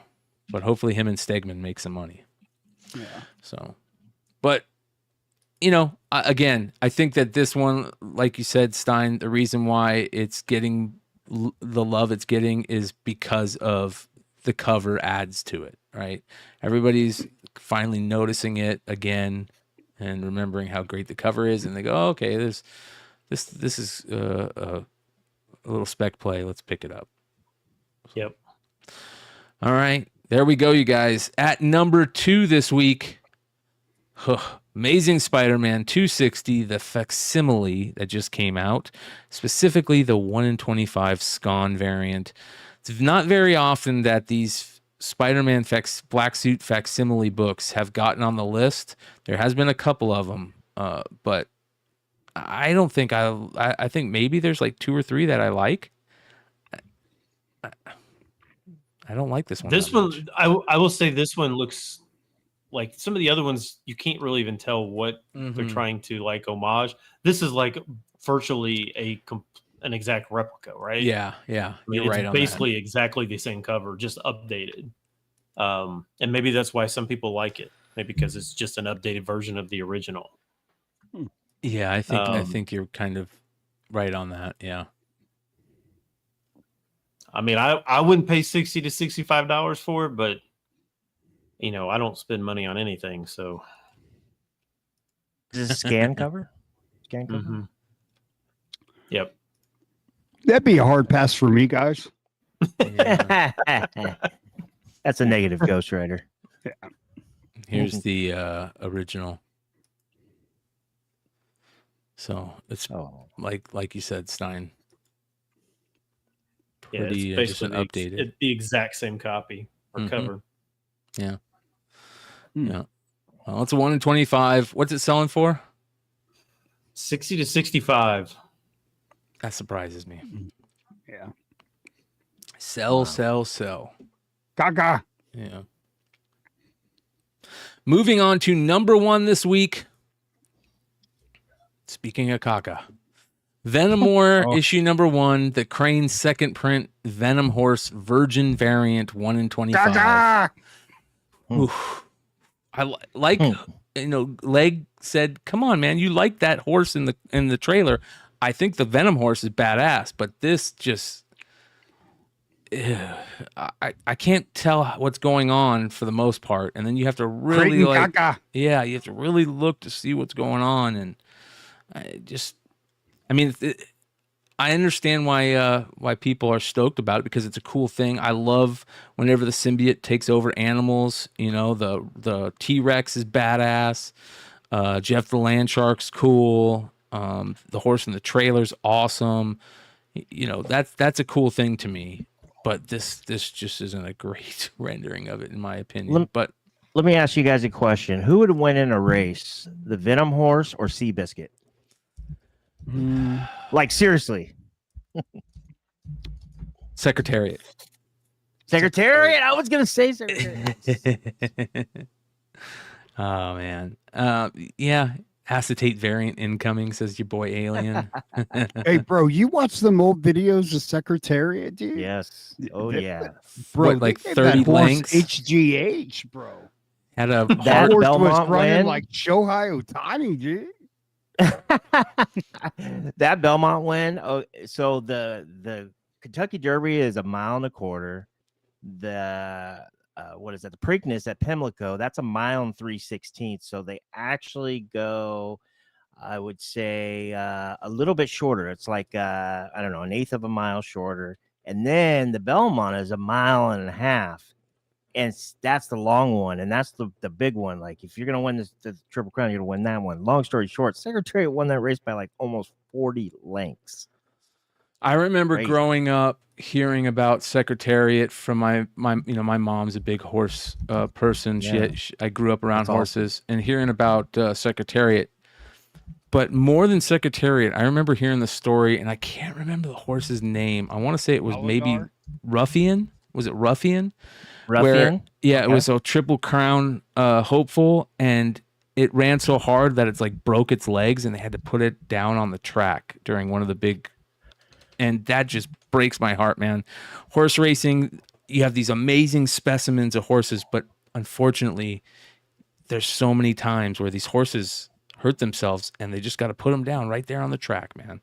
But hopefully him and Stegman make some money. Yeah. So, but, you know, again, I think that this one, like you said, Stein, the reason why it's getting the love it's getting is because of the cover adds to it, right? Everybody's finally noticing it again and remembering how great the cover is, and they go, oh, okay, this is a little spec play. Let's pick it up. Yep. All right, there we go, you guys. At number 2 this week, Amazing Spider-Man 260, the facsimile that just came out, specifically the 1 in 25 Scon variant. It's not very often that these Spider-Man Black Suit facsimile books have gotten on the list. There has been a couple of them, but I don't think I think maybe there's like 2 or 3 that I like. I don't like this one. This one, I will say this one looks like some of the other ones. You can't really even tell what they're trying to like homage. This is like virtually an exact replica, right? Yeah. I mean, You're it's right on basically exactly the same cover, just updated. And maybe that's why some people like it. Maybe because it's just an updated version of the original. Yeah, I think you're kind of right on that. Yeah. I mean, I wouldn't pay $60 to $65 for it, but you know, I don't spend money on anything. So, is this a scan cover? Scan cover. Yep. That'd be a hard pass for me, guys. That's a negative ghostwriter. Yeah. Here's the original. So it's like you said, Stein. Pretty yeah, it's just an updated. It's the exact same copy or cover. Yeah. Yeah. Well, it's a 1 in 25. What's it selling for? 60 to 65. That surprises me. Yeah. Sell. Gaga. Yeah. Moving on to number 1 this week. Speaking of caca, Venomore Oh. issue #1, the Crane second print Venom Horse Virgin variant 1 in 25. Gaga! Oof. Like Leg said, "Come on, man, you like that horse in the trailer." I think the Venom Horse is badass, but this just I can't tell what's going on for the most part, and then you have to really Creighton Gaga. you have to really look to see what's going on, and I understand why people are stoked about it because it's a cool thing. I love whenever the symbiote takes over animals. The T-Rex is badass. Jeff the Land Shark's cool. The horse in the trailer's awesome. That's a cool thing to me. But this just isn't a great rendering of it, in my opinion. But let me ask you guys a question: who would win in a race, the Venom Horse or Seabiscuit? Like seriously, Secretariat. Secretariat. I was gonna say Secretariat. Oh man, yeah. Acetate variant incoming, says your boy Alien. Hey, bro, you watch them old videos of Secretariat, dude? Yes. Oh yeah. Bro, What, like they gave 30 that horse lengths? HGH, bro. Had a That That horse was Belmont running win? like Shohei Ohtani, dude. That Belmont win. Oh, so the Kentucky Derby is 1.25 miles. The what is that? The Preakness at Pimlico, that's 1 3/16 miles. So they actually go, I would say, a little bit shorter. It's like I don't know, 1/8 of a mile shorter. And then the Belmont is 1.5 miles. And that's the long one, and that's the big one. Like if you're gonna win the Triple Crown, you're gonna win that one. Long story short, Secretariat won that race by like almost 40 lengths. I remember Crazy. growing up hearing about Secretariat from my mom's a big horse person. Yeah. I grew up around That's awesome. horses and hearing about Secretariat. But more than Secretariat, I remember hearing the story, and I can't remember the horse's name. I want to say it was maybe Oligar? Ruffian. Was it Ruffian? Ruffian? It Okay. was a Triple Crown hopeful, and it ran so hard that it's like broke its legs, and they had to put it down on the track during one of the big. And that just breaks my heart, man. Horse racing, you have these amazing specimens of horses, but unfortunately, there's so many times where these horses hurt themselves, and they just got to put them down right there on the track, man.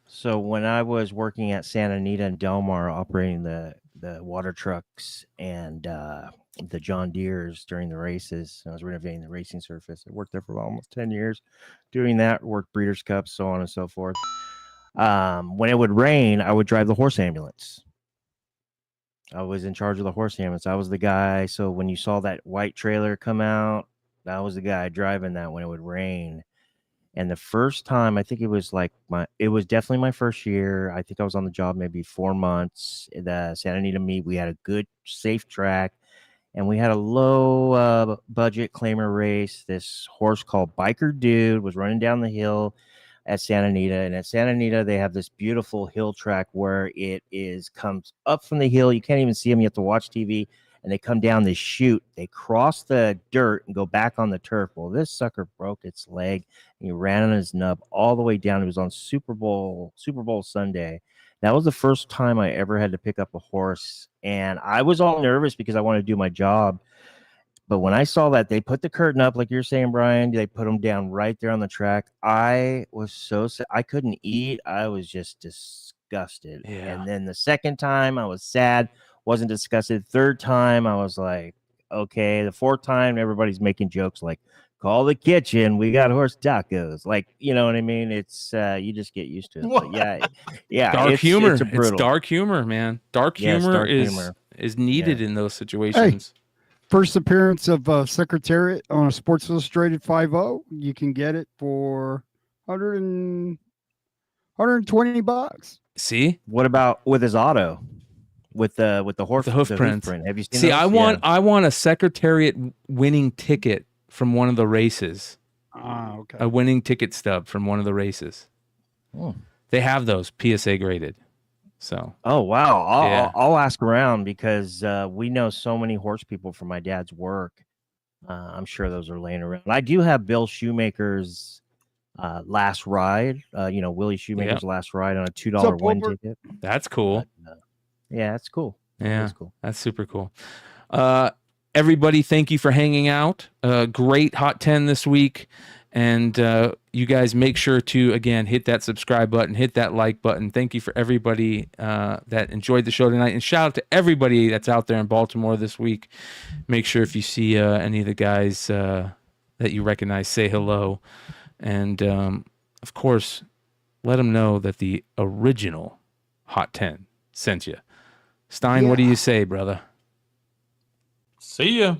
So when I was working at Santa Anita and Del Mar, operating the water trucks and the John Deeres during the races, I was renovating the racing surface. I worked there for almost 10 years doing that, worked Breeders' Cups, so on and so forth. When it would rain, I would drive the horse ambulance. I was in charge of the horse ambulance. I was the guy. So when you saw that white trailer come out, that was the guy driving that when it would rain. And the first time, I think it was definitely my first year. I think I was on the job maybe 4 months. The Santa Anita meet, we had a good, safe track, and we had a low budget claimer race. This horse called Biker Dude was running down the hill at Santa Anita. And at Santa Anita, they have this beautiful hill track where comes up from the hill. You can't even see them. You have to watch TV. And they come down this chute. They cross the dirt and go back on the turf. Well, this sucker broke its leg, and he ran on his nub all the way down. It was on Super Bowl Sunday. That was the first time I ever had to pick up a horse, and I was all nervous because I wanted to do my job. But when I saw that they put the curtain up, like you're saying, Brian, they put them down right there on the track. I was so sad. I couldn't eat. I was just disgusted. Yeah. And then the second time, I was sad. Wasn't disgusted. Third time, I was like, okay. The fourth time, everybody's making jokes like, call the kitchen. We got horse tacos. Like, you know what I mean? It's you just get used to it. But yeah. Dark humor. It's brutal. It's dark humor, man. Dark Yeah, it's humor dark is humor. is needed in those situations. First appearance of Secretariat on a Sports Illustrated 5.0. You can get it for $120. See? What about with his auto? With the horse, The hoof the print. Have you seen? See, those? I want a Secretariat winning ticket from one of the races. Ah, okay. A winning ticket stub from one of the races. Oh. They have those PSA graded. So Oh wow! Yeah. I'll ask around because we know so many horse people from my dad's work. I'm sure those are laying around. I do have Bill Shoemaker's Last Ride, Willie Shoemaker's Yep. Last Ride on a $2 What's up, win Wilbur? ticket. That's cool. Yeah, it's cool. Yeah, It's cool. that's super cool. Everybody, thank you for hanging out. Great Hot 10 this week. And you guys make sure to, again, hit that subscribe button, hit that like button. Thank you for everybody that enjoyed the show tonight. And shout out to everybody that's out there in Baltimore this week. Make sure if you see any of the guys that you recognize, say hello. And, of course, let them know that the original Hot 10 sent you. Stein, what do you say, brother? See ya.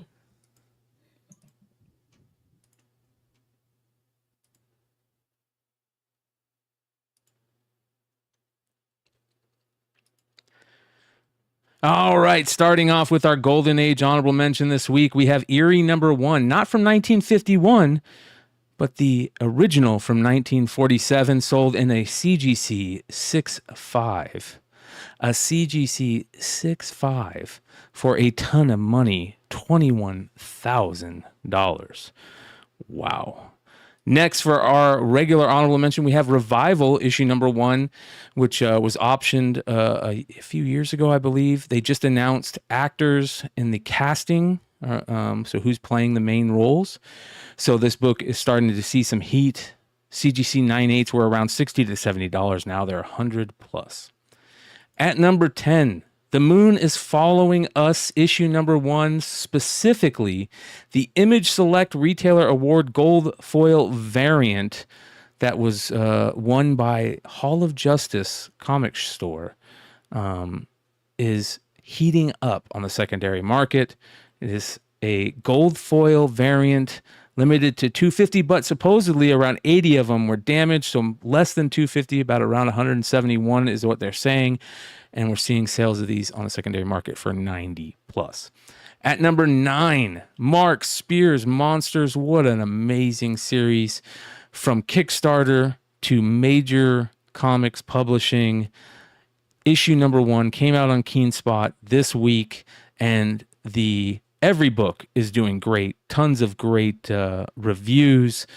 All right, starting off with our Golden Age honorable mention this week, we have Eerie #1, not from 1951, but the original from 1947, sold in a CGC 6.5. A CGC 6.5 for a ton of money, $21,000. Wow. Next, for our regular honorable mention, we have Revival, issue #1, which was optioned a few years ago, I believe. They just announced actors in the casting, so who's playing the main roles. So this book is starting to see some heat. CGC 9.8s were around $60 to $70 now. They're 100 plus. At number 10, The Moon is Following Us, issue #1, specifically the Image Select Retailer Award Gold Foil variant that was won by Hall of Justice comic store, is heating up on the secondary market. It is a gold foil variant, limited to 250, but supposedly around 80 of them were damaged, so less than 250, about around 171 is what they're saying. And we're seeing sales of these on the secondary market for 90 plus. At number 9, Mark Spears Monsters. What an amazing series. From Kickstarter to major comics publishing. Issue #1 came out on Keenspot this week, and every book is doing great. Tons of great reviews,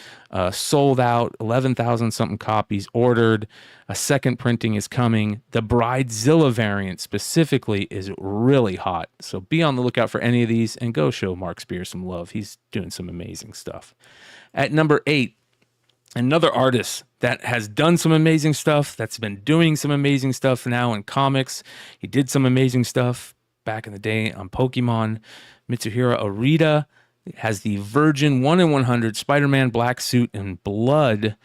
sold out, 11,000 something copies ordered. A second printing is coming. The Bridezilla variant specifically is really hot. So be on the lookout for any of these and go show Mark Spears some love. He's doing some amazing stuff. At number 8, another artist that has done some amazing stuff, that's been doing some amazing stuff now in comics. He did some amazing stuff back in the day on Pokemon. Mitsuhiro Arita has the Virgin 1 in 100 Spider-Man Black Suit and Blood.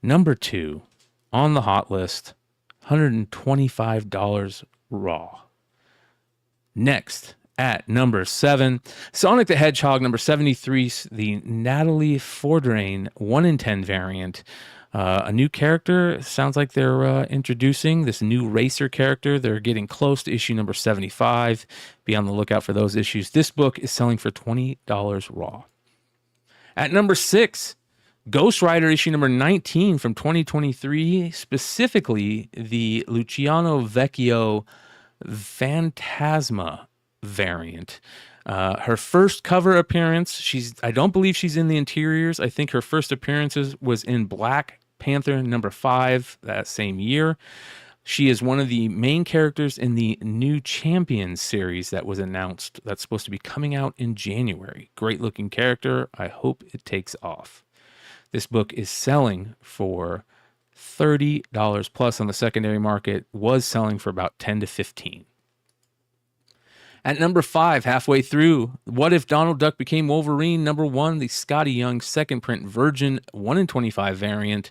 Number 2 on the hot list, $125 raw. Next, at number 7, Sonic the Hedgehog #73, the Natalie Fordrain 1 in 10 variant. A new character. Sounds like they're introducing this new racer character. They're getting close to issue #75. Be on the lookout for those issues. This book is selling for $20 raw. At number 6, Ghost Rider issue #19 from 2023, specifically the Luciano Vecchio Phantasma variant. Her first cover appearance, I don't believe she's in the interiors. I think her first appearances was in Black Panther #5 that same year. She is one of the main characters in the new Champions series that was announced. That's supposed to be coming out in January. Great looking character. I hope it takes off. This book is selling for $30 plus on the secondary market. Was selling for about 10 to 15. At number 5, halfway through, What If Donald Duck Became Wolverine #1, the Scotty Young second print Virgin 1 in 25 variant.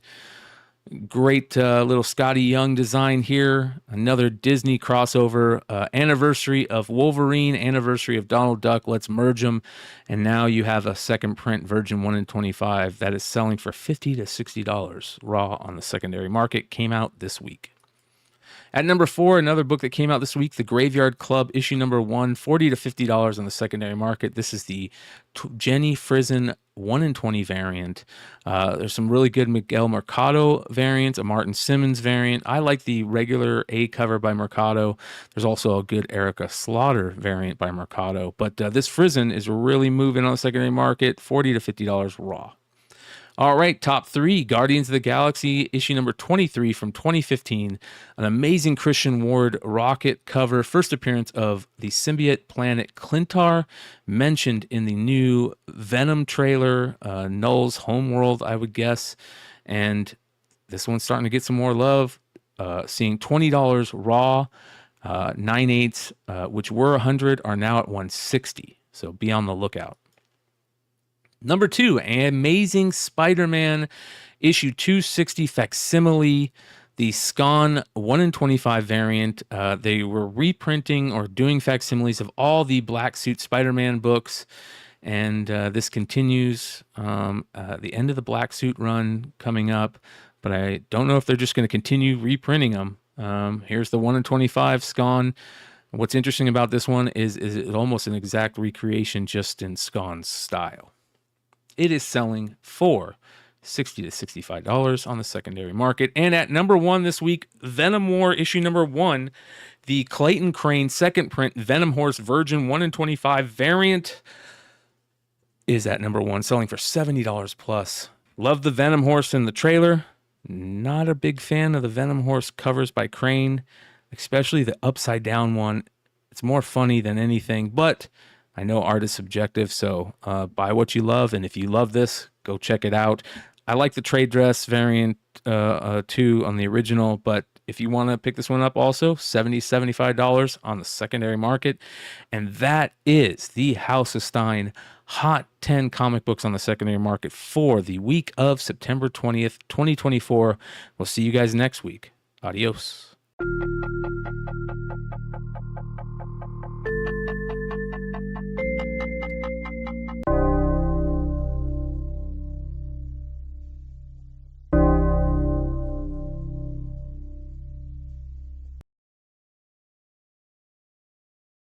Great little Scotty Young design here. Another Disney crossover. Anniversary of Wolverine, anniversary of Donald Duck. Let's merge them. And now you have a second print Virgin 1 in 25 that is selling for $50 to $60 raw on the secondary market. Came out this week. At number 4, another book that came out this week, The Graveyard Club, issue #1, $40 to $50 on the secondary market. This is the Jenny Frison 1 in 20 variant. There's some really good Miguel Mercado variants, a Martin Simmons variant. I like the regular A cover by Mercado. There's also a good Erica Slaughter variant by Mercado. But this Frison is really moving on the secondary market, $40 to $50 raw. All right, top 3, Guardians of the Galaxy, issue number 23 from 2015. An amazing Christian Ward rocket cover. First appearance of the symbiote planet Clintar, mentioned in the new Venom trailer, Null's homeworld, I would guess. And this one's starting to get some more love. Seeing $20 raw, 9/8, which were 100, are now at 160. So be on the lookout. Number 2, Amazing Spider-Man issue 260 facsimile, the Scon 1 in 25 variant. They were reprinting or doing facsimiles of all the Black Suit Spider-Man books, and this continues. The end of the Black Suit run coming up, but I don't know if they're just going to continue reprinting them. Here's the 1 in 25 Scon. What's interesting about this one is it almost an exact recreation, just in Scon's style. It is selling for $60 to $65 on the secondary market. And at number 1 this week, Venom War issue number 1, the Clayton Crane second print Venom Horse Virgin 1 in 25 variant is at number 1, selling for $70 plus. Love the Venom Horse in the trailer. Not a big fan of the Venom Horse covers by Crane, especially the upside down one. It's more funny than anything, but I know art is subjective, so buy what you love, and if you love this, go check it out. I like the trade dress variant too on the original, but if you want to pick this one up also, $70, $75 on the secondary market. And that is the House of Stein Hot 10 comic books on the secondary market for the week of September 20th, 2024. We'll see you guys next week. Adios.